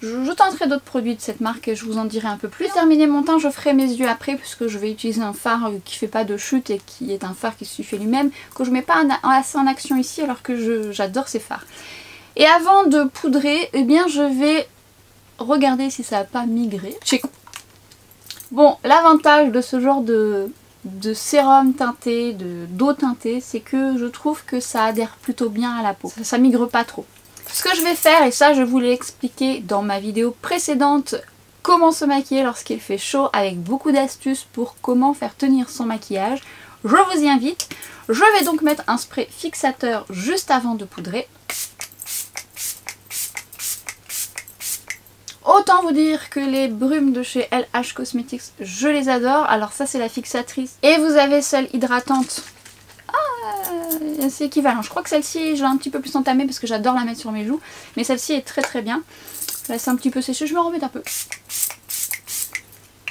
Speaker 1: Je tenterai d'autres produits de cette marque et je vous en dirai un peu plus. Pour terminer mon teint, je ferai mes yeux après puisque je vais utiliser un fard qui fait pas de chute et qui est un fard qui suffit lui-même, que je mets pas assez en action ici alors que j'adore ces fards. Et avant de poudrer, eh bien je vais regarder si ça n'a pas migré. Bon, l'avantage de ce genre de sérum teinté, d'eau teintée, c'est que je trouve que ça adhère plutôt bien à la peau. Ça migre pas trop. Ce que je vais faire, et ça je vous l'ai expliqué dans ma vidéo précédente, comment se maquiller lorsqu'il fait chaud, avec beaucoup d'astuces pour comment faire tenir son maquillage, je vous y invite. Je vais donc mettre un spray fixateur juste avant de poudrer. Autant vous dire que les brumes de chez LH Cosmetics, je les adore. Alors ça c'est la fixatrice. Et vous avez celle hydratante. Ah, c'est équivalent. Je crois que celle-ci, je l'ai un petit peu plus entamée parce que j'adore la mettre sur mes joues. Mais celle-ci est très très bien. Là c'est un petit peu séché, je me remets un peu.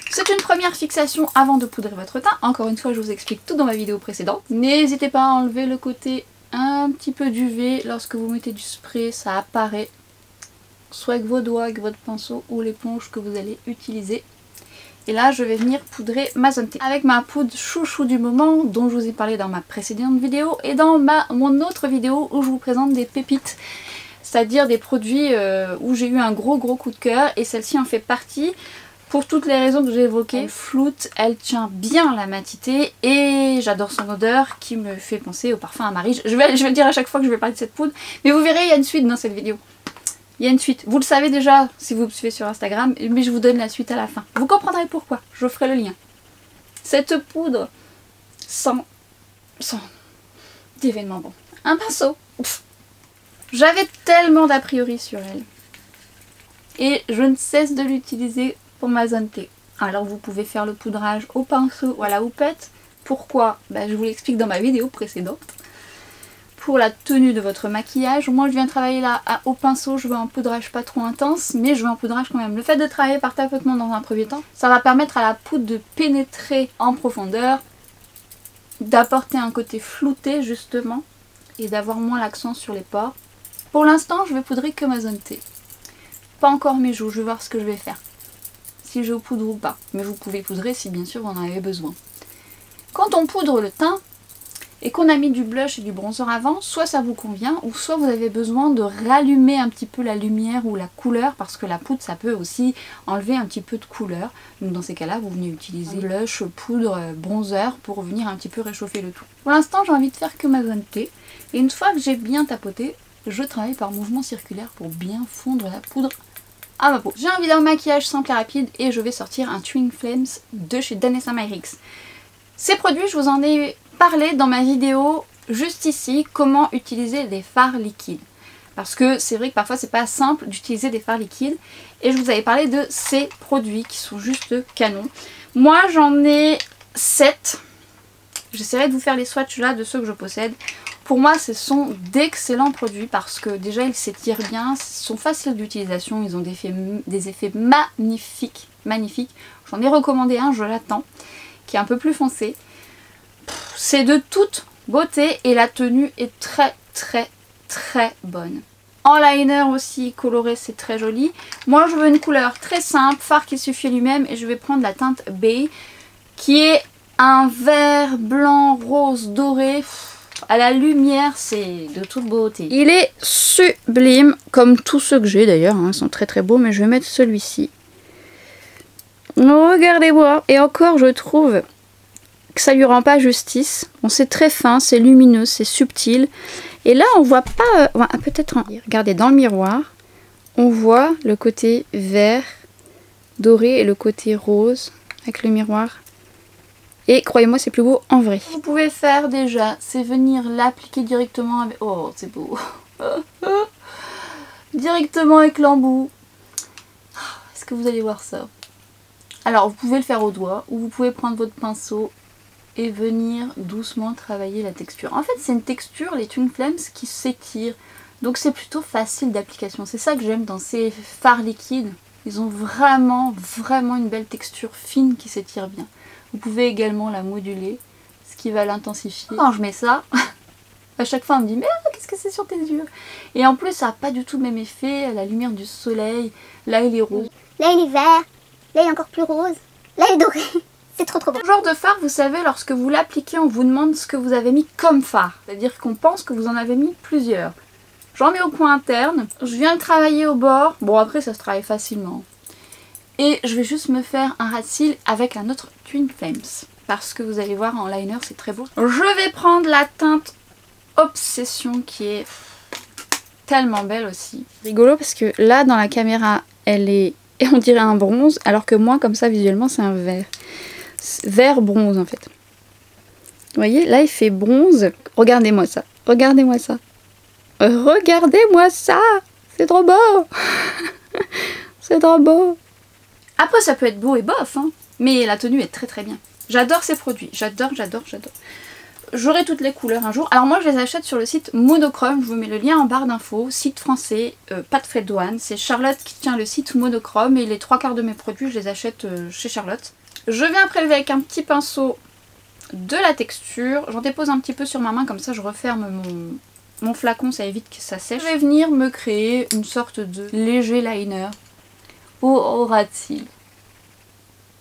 Speaker 1: C'est une première fixation avant de poudrer votre teint. Encore une fois, je vous explique tout dans ma vidéo précédente. N'hésitez pas à enlever le côté un petit peu d'UV. Lorsque vous mettez du spray, ça apparaît. Soit avec vos doigts, avec votre pinceau ou l'éponge que vous allez utiliser. Et là je vais venir poudrer ma zone T avec ma poudre chouchou du moment dont je vous ai parlé dans ma précédente vidéo et dans mon autre vidéo où je vous présente des pépites, c'est-à-dire des produits où j'ai eu un gros coup de cœur, et celle-ci en fait partie pour toutes les raisons que j'ai évoquées. Elle floute, elle tient bien la matité et j'adore son odeur qui me fait penser au parfum à Marie. Je vais le dire à chaque fois que je vais parler de cette poudre, mais vous verrez, il y a une suite dans cette vidéo. Il y a une suite. Vous le savez déjà si vous me suivez sur Instagram, mais je vous donne la suite à la fin. Vous comprendrez pourquoi. Je ferai le lien. Cette poudre sent d'événements bons. Un pinceau. J'avais tellement d'a priori sur elle. Et je ne cesse de l'utiliser pour ma zone T. Alors vous pouvez faire le poudrage au pinceau ou à la houppette. Pourquoi? Je vous l'explique dans ma vidéo précédente. Pour la tenue de votre maquillage, moi je viens travailler là au pinceau, je veux un poudrage pas trop intense, mais je veux un poudrage quand même. Le fait de travailler par tapotement dans un premier temps, ça va permettre à la poudre de pénétrer en profondeur, d'apporter un côté flouté justement, et d'avoir moins l'accent sur les pores. Pour l'instant, je vais poudrer que ma zone T. Pas encore mes joues, je vais voir ce que je vais faire. Si je poudre ou pas. Mais vous pouvez poudrer si bien sûr vous en avez besoin. Quand on poudre le teint, et qu'on a mis du blush et du bronzer avant, soit ça vous convient, ou soit vous avez besoin de rallumer un petit peu la lumière ou la couleur, parce que la poudre ça peut aussi enlever un petit peu de couleur. Donc dans ces cas là vous venez utiliser blush, poudre, bronzer pour venir un petit peu réchauffer le tout. Pour l'instant j'ai envie de faire que ma zone T, et une fois que j'ai bien tapoté, je travaille par mouvement circulaire pour bien fondre la poudre à ma peau. J'ai envie d'un maquillage simple et rapide et je vais sortir un Twin Flames de chez Danessa Myricks. Ces produits je vous en ai parler dans ma vidéo juste ici, comment utiliser des fards liquides, parce que c'est vrai que parfois c'est pas simple d'utiliser des fards liquides, et je vous avais parlé de ces produits qui sont juste canons. Moi j'en ai 7, j'essaierai de vous faire les swatchs là de ceux que je possède. Pour moi ce sont d'excellents produits parce que déjà ils s'étirent bien, ils sont faciles d'utilisation, ils ont des effets magnifiques. J'en ai recommandé un, je l'attends, qui est un peu plus foncé. C'est de toute beauté et la tenue est très bonne. En liner aussi coloré, c'est très joli. Moi je veux une couleur très simple, fard qui suffit lui-même, et je vais prendre la teinte Bay qui est un vert blanc rose doré. À la lumière c'est de toute beauté. Il est sublime comme tous ceux que j'ai d'ailleurs, hein, ils sont très beaux, mais je vais mettre celui-ci. Regardez-moi, et encore je trouve que ça lui rend pas justice. Bon, c'est très fin, c'est lumineux, c'est subtil. Et là, on voit pas... peut-être... Regardez, dans le miroir, on voit le côté vert, doré et le côté rose avec le miroir. Et croyez-moi, c'est plus beau en vrai. Ce que vous pouvez faire déjà, c'est venir l'appliquer directement avec... Oh, c'est beau. Directement avec l'embout. Est-ce que vous allez voir ça? Alors, vous pouvez le faire au doigt ou vous pouvez prendre votre pinceau et venir doucement travailler la texture. En fait, c'est une texture, les Twin Flames, qui s'étire. Donc c'est plutôt facile d'application. C'est ça que j'aime dans ces fards liquides. Ils ont vraiment une belle texture fine qui s'étire bien. Vous pouvez également la moduler, ce qui va l'intensifier. Quand je mets ça, à chaque fois on me dit mais qu'est-ce que c'est sur tes yeux? Et en plus ça n'a pas du tout le même effet à la lumière du soleil. Là il est rose.
Speaker 2: Là il est vert. Là il est encore plus rose. Là il est doré. C'est trop beau.
Speaker 1: Ce genre de fard, vous savez, lorsque vous l'appliquez, on vous demande ce que vous avez mis comme fard. C'est-à-dire qu'on pense que vous en avez mis plusieurs. J'en mets au coin interne. Je viens le travailler au bord. Bon après ça se travaille facilement. Et je vais juste me faire un ras de cils avec un autre Twin Flames. Parce que vous allez voir en liner c'est très beau. Je vais prendre la teinte Obsession qui est tellement belle aussi. Rigolo parce que là dans la caméra elle est, et on dirait un bronze. Alors que moi comme ça visuellement c'est un vert. Vert bronze en fait. Vous voyez là il fait bronze. Regardez-moi ça. Regardez-moi ça. Regardez-moi ça. C'est trop beau. C'est trop beau. Après ça peut être beau et bof, hein, mais la tenue est très bien. J'adore ces produits, j'adore. J'aurai toutes les couleurs un jour. Alors moi je les achète sur le site Monochrome, je vous mets le lien en barre d'infos, site français, pas de frais de douane. C'est Charlotte qui tient le site Monochrome et les 3/4 de mes produits je les achète chez Charlotte. Je viens prélever avec un petit pinceau de la texture, j'en dépose un petit peu sur ma main comme ça je referme mon flacon, ça évite que ça sèche. Je vais venir me créer une sorte de léger liner au ras de cils.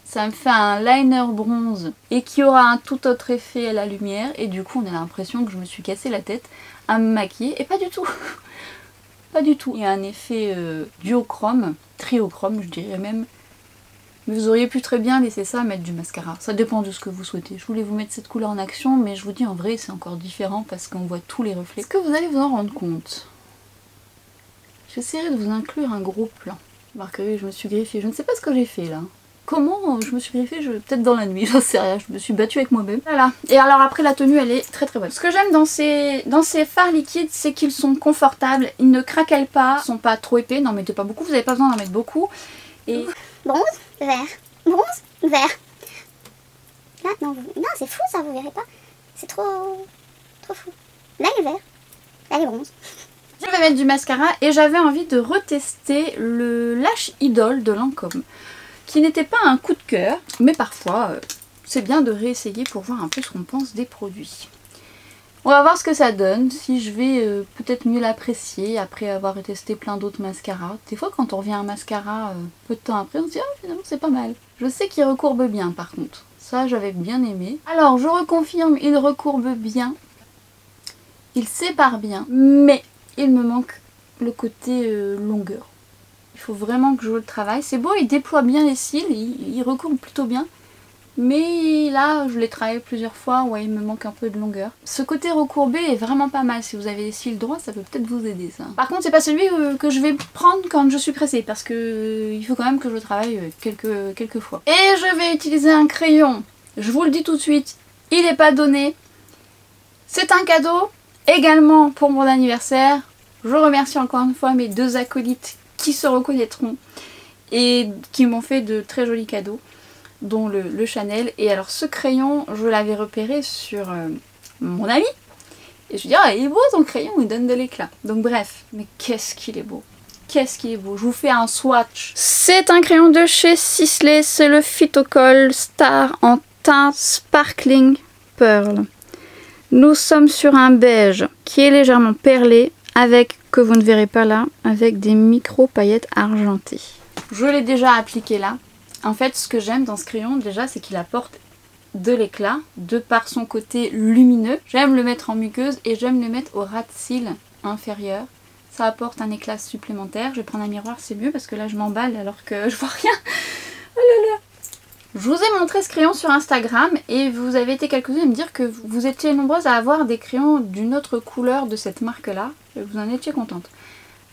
Speaker 1: Ça me fait un liner bronze et qui aura un tout autre effet à la lumière et du coup on a l'impression que je me suis cassé la tête à me maquiller et pas du tout. Pas du tout. Il y a un effet duochrome, triochrome je dirais même. Mais vous auriez pu très bien laisser ça mettre du mascara. Ça dépend de ce que vous souhaitez. Je voulais vous mettre cette couleur en action mais je vous dis en vrai c'est encore différent parce qu'on voit tous les reflets. Est-ce que vous allez vous en rendre compte? J'essaierai de vous inclure un gros plan. Remarquez, je me suis greffée. Je ne sais pas ce que j'ai fait là. Comment je me suis greffée? Peut-être dans la nuit, j'en sais rien. Je me suis battue avec moi-même. Voilà. Et alors après la tenue elle est très bonne. Ce que j'aime dans ces fards liquides c'est qu'ils sont confortables. Ils ne craquellent pas. Ils sont pas trop épais. N'en mettez pas beaucoup. Vous n'avez pas besoin d'en mettre beaucoup. Et...
Speaker 2: Bronze, vert. Bronze, vert. Là, non, c'est fou ça, vous verrez pas. C'est trop fou. Là il est vert. Là il est bronze.
Speaker 1: Je vais mettre du mascara et j'avais envie de retester le Lash Idol de Lancôme qui n'était pas un coup de cœur mais parfois c'est bien de réessayer pour voir un peu ce qu'on pense des produits. On va voir ce que ça donne, si je vais peut-être mieux l'apprécier après avoir testé plein d'autres mascaras. Des fois quand on revient à un mascara peu de temps après on se dit ah finalement c'est pas mal. Je sais qu'il recourbe bien par contre, ça j'avais bien aimé. Alors je reconfirme, il recourbe bien, il sépare bien mais il me manque le côté longueur. Il faut vraiment que je le travaille. C'est beau, il déploie bien les cils, il recourbe plutôt bien. Mais là, je l'ai travaillé plusieurs fois, ouais, il me manque un peu de longueur. Ce côté recourbé est vraiment pas mal. Si vous avez les cils droits, ça peut peut-être vous aider ça. Par contre, c'est pas celui que je vais prendre quand je suis pressée parce que il faut quand même que je le travaille quelques fois. Et je vais utiliser un crayon. Je vous le dis tout de suite, il n'est pas donné. C'est un cadeau. Également pour mon anniversaire, je remercie encore une fois mes 2 acolytes qui se reconnaîtront et qui m'ont fait de très jolis cadeaux, dont le Chanel. Et alors ce crayon, je l'avais repéré sur mon ami. Et je me dis, ah il est beau ton crayon, il donne de l'éclat. Donc bref, mais qu'est-ce qu'il est beau. Qu'est-ce qu'il est beau. Je vous fais un swatch. C'est un crayon de chez Sisley, c'est le Phytocol Star en teinte Sparkling Pearl. Nous sommes sur un beige qui est légèrement perlé avec, que vous ne verrez pas là, avec des micro paillettes argentées. Je l'ai déjà appliqué là. En fait, ce que j'aime dans ce crayon déjà, c'est qu'il apporte de l'éclat de par son côté lumineux. J'aime le mettre en muqueuse et j'aime le mettre au ras de cils inférieur. Ça apporte un éclat supplémentaire. Je vais prendre un miroir, c'est mieux parce que là je m'emballe alors que je vois rien. Oh là là. Je vous ai montré ce crayon sur Instagram et vous avez été quelques-uns à me dire que vous étiez nombreuses à avoir des crayons d'une autre couleur de cette marque-là. Et vous en étiez contente.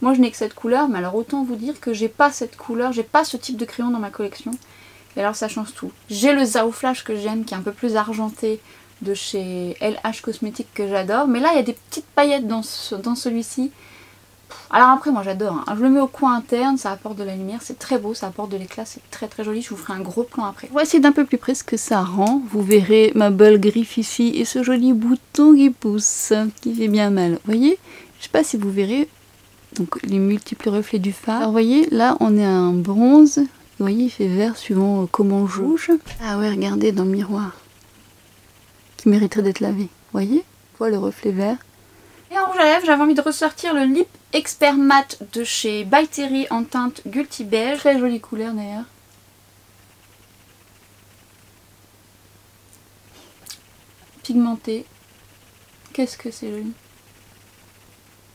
Speaker 1: Moi je n'ai que cette couleur, mais alors autant vous dire que j'ai pas cette couleur, j'ai pas ce type de crayon dans ma collection. Et alors ça change tout. J'ai le Zao Flash que j'aime, qui est un peu plus argenté, de chez LH Cosmetics que j'adore. Mais là il y a des petites paillettes dans celui-ci. Alors après moi j'adore, hein. Je le mets au coin interne, ça apporte de la lumière, c'est très beau, ça apporte de l'éclat, c'est très très joli, je vous ferai un gros plan après. Voici d'un peu plus près ce que ça rend, vous verrez ma belle griffe ici et ce joli bouton qui pousse, qui fait bien mal, vous voyez? Je sais pas si vous verrez, donc les multiples reflets du phare. Alors vous voyez, là on est à un bronze, vous voyez il fait vert suivant comment je bouge. Ah ouais, regardez dans le miroir, qui mériterait d'être lavé, vous voyez? On voit le reflet vert. Et en rouge à lèvres, j'avais envie de ressortir le Lip Expert Matte de chez By Terry en teinte Guilty Beige. Très jolie couleur d'ailleurs. Pigmenté. Qu'est-ce que c'est joli.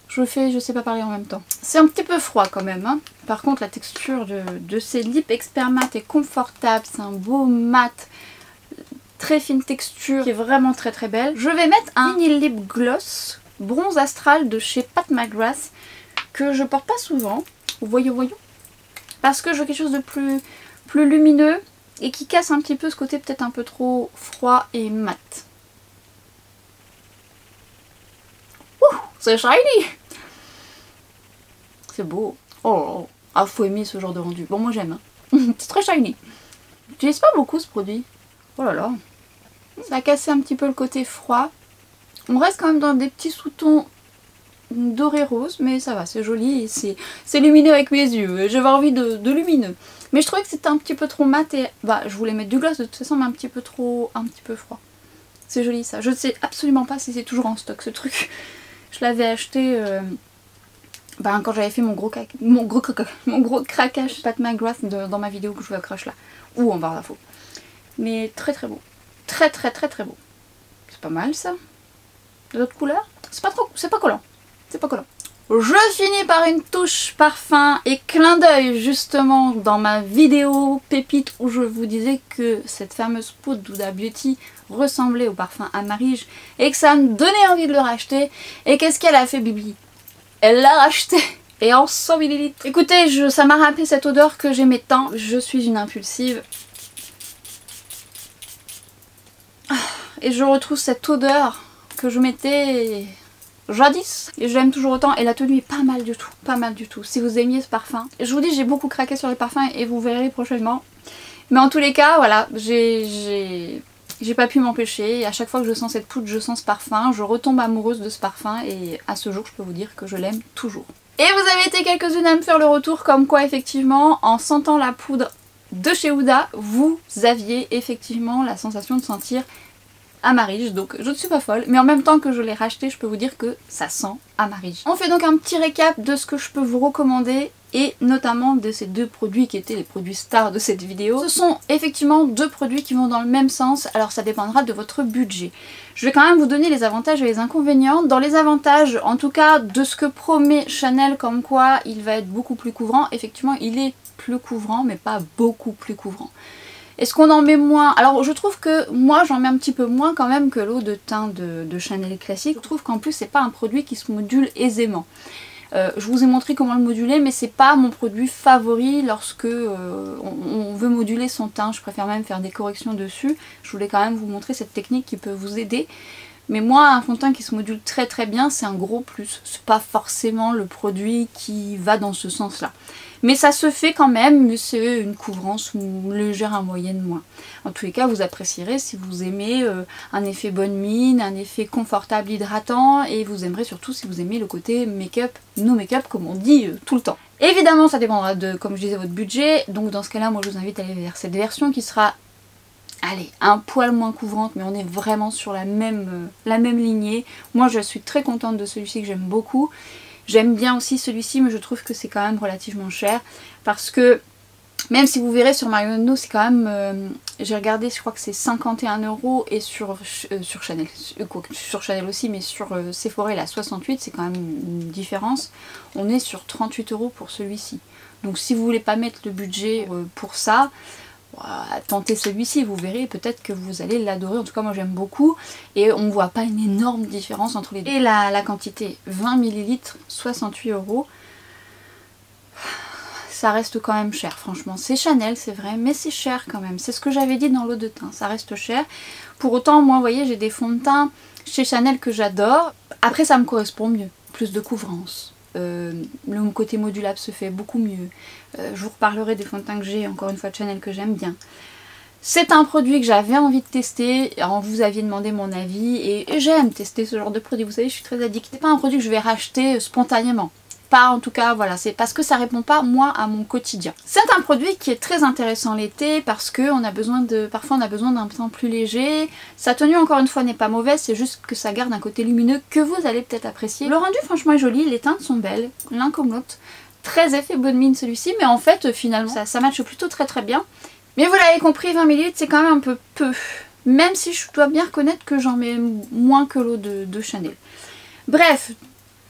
Speaker 1: Je sais pas parler en même temps. C'est un petit peu froid quand même, hein. Par contre la texture de ces Lip Expert Matte est confortable. C'est un beau mat. Très fine texture qui est vraiment très très belle. Je vais mettre un mini lip gloss bronze astral de chez Pat McGrath que je porte pas souvent, voyons, parce que je veux quelque chose de plus lumineux et qui casse un petit peu ce côté peut-être un peu trop froid et mat. Ouh, c'est shiny, c'est beau. Oh, ah, faut aimer ce genre de rendu. Bon, moi j'aime, hein. C'est très shiny. J'utilise pas beaucoup ce produit. Oh là là, ça a cassé un petit peu le côté froid. On reste quand même dans des petits sous-tons doré rose, mais ça va, c'est joli et c'est lumineux avec mes yeux. J'avais envie de lumineux. Mais je trouvais que c'était un petit peu trop mat et bah je voulais mettre du gloss de toute façon, mais un petit peu froid. C'est joli ça. Je ne sais absolument pas si c'est toujours en stock ce truc. Je l'avais acheté quand j'avais fait mon gros craquage Pat McGrath dans ma vidéo que je vous accroche là. Ou en barre d'infos. Mais très très beau. Très beau. C'est pas mal ça. D'autres couleurs, c'est pas collant. C'est pas collant. Je finis par une touche parfum et clin d'œil justement dans ma vidéo pépite où je vous disais que cette fameuse poudre d'Huda Beauty ressemblait au parfum Amarige et que ça me donnait envie de le racheter. Et qu'est-ce qu'elle a fait, Bibi? Elle l'a racheté et en 100 ml. Écoutez, ça m'a rappelé cette odeur que j'aimais tant. Je suis une impulsive. Et je retrouve cette odeur que je mettais jadis et je l'aime toujours autant et la tenue est pas mal du tout, si vous aimiez ce parfum. Je vous dis, j'ai beaucoup craqué sur les parfums et vous verrez prochainement, mais en tous les cas voilà, j'ai pas pu m'empêcher et à chaque fois que je sens cette poudre, je sens ce parfum, je retombe amoureuse de ce parfum et à ce jour je peux vous dire que je l'aime toujours. Et vous avez été quelques-unes à me faire le retour comme quoi effectivement en sentant la poudre de chez Huda, vous aviez effectivement la sensation de sentir Amarige, donc je ne suis pas folle, mais en même temps que je l'ai racheté, je peux vous dire que ça sent Amarige. On fait donc un petit récap de ce que je peux vous recommander et notamment de ces deux produits qui étaient les produits stars de cette vidéo. Ce sont effectivement deux produits qui vont dans le même sens, alors ça dépendra de votre budget. Je vais quand même vous donner les avantages et les inconvénients. Dans les avantages, en tout cas de ce que promet Chanel comme quoi il va être beaucoup plus couvrant, effectivement il est plus couvrant mais pas beaucoup plus couvrant. Est-ce qu'on en met moins? Alors je trouve que moi j'en mets un petit peu moins quand même que l'eau de teint de Chanel classique. Je trouve qu'en plus c'est pas un produit qui se module aisément. Je vous ai montré comment le moduler mais c'est pas mon produit favori lorsque on veut moduler son teint. Je préfère même faire des corrections dessus. Je voulais quand même vous montrer cette technique qui peut vous aider. Mais moi un fond de teint qui se module très très bien c'est un gros plus. C'est pas forcément le produit qui va dans ce sens là. Mais ça se fait quand même, mais c'est une couvrance légère à moyenne moins. En tous les cas, vous apprécierez si vous aimez un effet bonne mine, un effet confortable, hydratant, et vous aimerez surtout si vous aimez le côté make-up, no make-up comme on dit tout le temps. Évidemment, ça dépendra de, comme je disais, votre budget. Donc dans ce cas-là, moi je vous invite à aller vers cette version qui sera, allez, un poil moins couvrante, mais on est vraiment sur la même lignée. Moi je suis très contente de celui-ci que j'aime beaucoup. J'aime bien aussi celui-ci mais je trouve que c'est quand même relativement cher parce que même si vous verrez sur Marionneau c'est quand même, j'ai regardé, je crois que c'est 51 € et sur Chanel, sur Chanel aussi mais sur Sephora il est à 68, c'est quand même une différence. On est sur 38 € pour celui-ci. Donc si vous voulez pas mettre le budget pour ça, tentez celui-ci, vous verrez, peut-être que vous allez l'adorer. En tout cas, moi j'aime beaucoup et on ne voit pas une énorme différence entre les deux. Et la quantité, 20 ml, 68 €. Ça reste quand même cher, franchement. C'est Chanel, c'est vrai, mais c'est cher quand même. C'est ce que j'avais dit dans l'eau de teint, ça reste cher. Pour autant, moi, vous voyez, j'ai des fonds de teint chez Chanel que j'adore. Après, ça me correspond mieux. Plus de couvrance. Le côté modulable se fait beaucoup mieux. Je vous reparlerai des fonds de teint que j'ai, encore une fois, de Chanel que j'aime bien. C'est un produit que j'avais envie de tester. Alors, vous aviez demandé mon avis et j'aime tester ce genre de produit. Vous savez, je suis très addict. C'est pas un produit que je vais racheter spontanément. Pas en tout cas, voilà, c'est parce que ça répond pas moi à mon quotidien. C'est un produit qui est très intéressant l'été parce que parfois on a besoin d'un teint plus léger. Sa tenue encore une fois n'est pas mauvaise, c'est juste que ça garde un côté lumineux que vous allez peut-être apprécier. Le rendu franchement est joli, les teintes sont belles, l'un comme l'autre. Très effet bonne mine celui-ci, mais en fait finalement ça matche plutôt très bien. Mais vous l'avez compris, 20 ml c'est quand même un peu peu. Même si je dois bien reconnaître que j'en mets moins que l'eau de Chanel. Bref.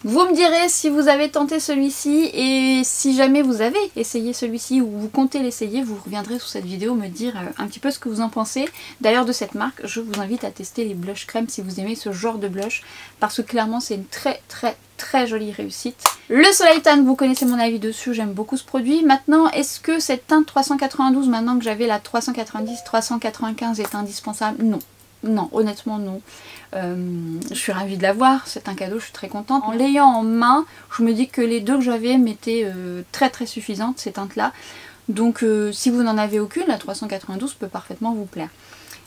Speaker 1: Vous me direz si vous avez tenté celui-ci et si jamais vous avez essayé celui-ci ou vous comptez l'essayer, vous reviendrez sous cette vidéo me dire un petit peu ce que vous en pensez. D'ailleurs de cette marque, je vous invite à tester les blush crème si vous aimez ce genre de blush parce que clairement c'est une très jolie réussite. Le Soleil Tan, vous connaissez mon avis dessus, j'aime beaucoup ce produit. Maintenant, est-ce que cette teinte 392, maintenant que j'avais la 390, 395 est indispensable? Non. Non, honnêtement non. Je suis ravie de l'avoir, c'est un cadeau, je suis très contente. En l'ayant en main, je me dis que les deux que j'avais m'étaient très suffisantes, ces teintes-là. Donc si vous n'en avez aucune, la 392 peut parfaitement vous plaire.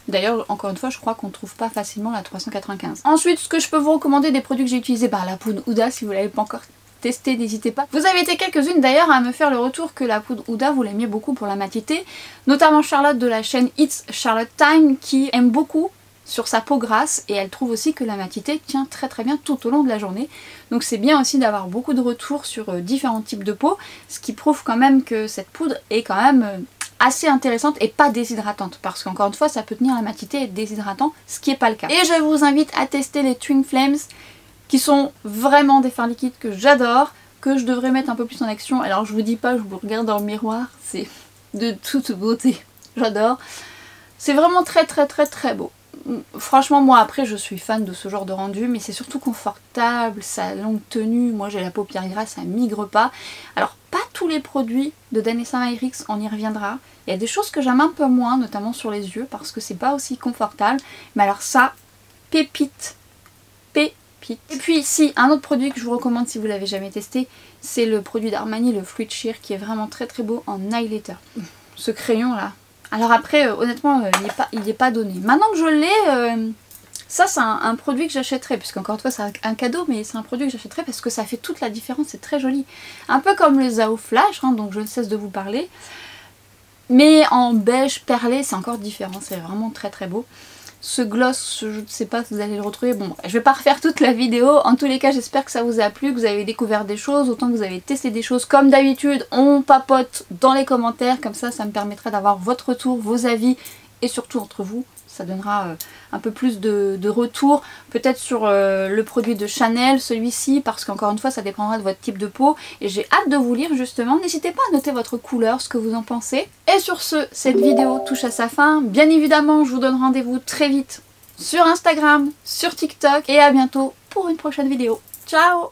Speaker 1: D'ailleurs, encore une fois, je crois qu'on ne trouve pas facilement la 395. Ensuite, ce que je peux vous recommander des produits que j'ai utilisés, la poudre Huda, si vous ne l'avez pas encore testé, n'hésitez pas. Vous avez été quelques-unes d'ailleurs à me faire le retour que la poudre Huda, vous l'aimiez beaucoup pour la matité. Notamment Charlotte de la chaîne It's Charlotte Time qui aime beaucoup sur sa peau grasse et elle trouve aussi que la matité tient très bien tout au long de la journée. Donc c'est bien aussi d'avoir beaucoup de retours sur différents types de peau, ce qui prouve quand même que cette poudre est quand même assez intéressante et pas déshydratante parce qu'encore une fois ça peut tenir la matité et être déshydratant, ce qui n'est pas le cas. Et je vous invite à tester les Twin Flames qui sont vraiment des fards liquides que j'adore, que je devrais mettre un peu plus en action. Alors je vous dis pas, je vous regarde dans le miroir, c'est de toute beauté, j'adore. C'est vraiment très beau. Franchement moi après je suis fan de ce genre de rendu mais c'est surtout confortable, sa longue tenue, moi j'ai la paupière grasse, ça migre pas. Alors pas tous les produits de Danessa Myricks, on y reviendra. Il y a des choses que j'aime un peu moins, notamment sur les yeux parce que c'est pas aussi confortable. Mais alors ça, pépite. Et puis si, un autre produit que je vous recommande si vous l'avez jamais testé, c'est le produit d'Armani, le Fluid Sheer qui est vraiment très beau en highlighter. Ce crayon là. Alors après, honnêtement, il n'est pas donné. Maintenant que je l'ai, ça c'est un produit que j'achèterais, puisqu'encore une fois c'est un cadeau, mais c'est un produit que j'achèterais parce que ça fait toute la différence, c'est très joli. Un peu comme le Zao Flash, dont je ne cesse de vous parler. Mais en beige perlé, c'est encore différent, c'est vraiment très beau. Ce gloss, je ne sais pas si vous allez le retrouver. Bon, je vais pas refaire toute la vidéo. En tous les cas, j'espère que ça vous a plu, que vous avez découvert des choses, autant que vous avez testé des choses. Comme d'habitude, on papote dans les commentaires. Comme ça me permettra d'avoir votre retour, vos avis et surtout entre vous. Ça donnera un peu plus de retour. Peut-être sur le produit de Chanel, celui-ci, parce qu'encore une fois, ça dépendra de votre type de peau. Et j'ai hâte de vous lire justement. N'hésitez pas à noter votre couleur, ce que vous en pensez. Et sur ce, cette vidéo touche à sa fin. Bien évidemment, je vous donne rendez-vous très vite sur Instagram, sur TikTok. Et à bientôt pour une prochaine vidéo. Ciao!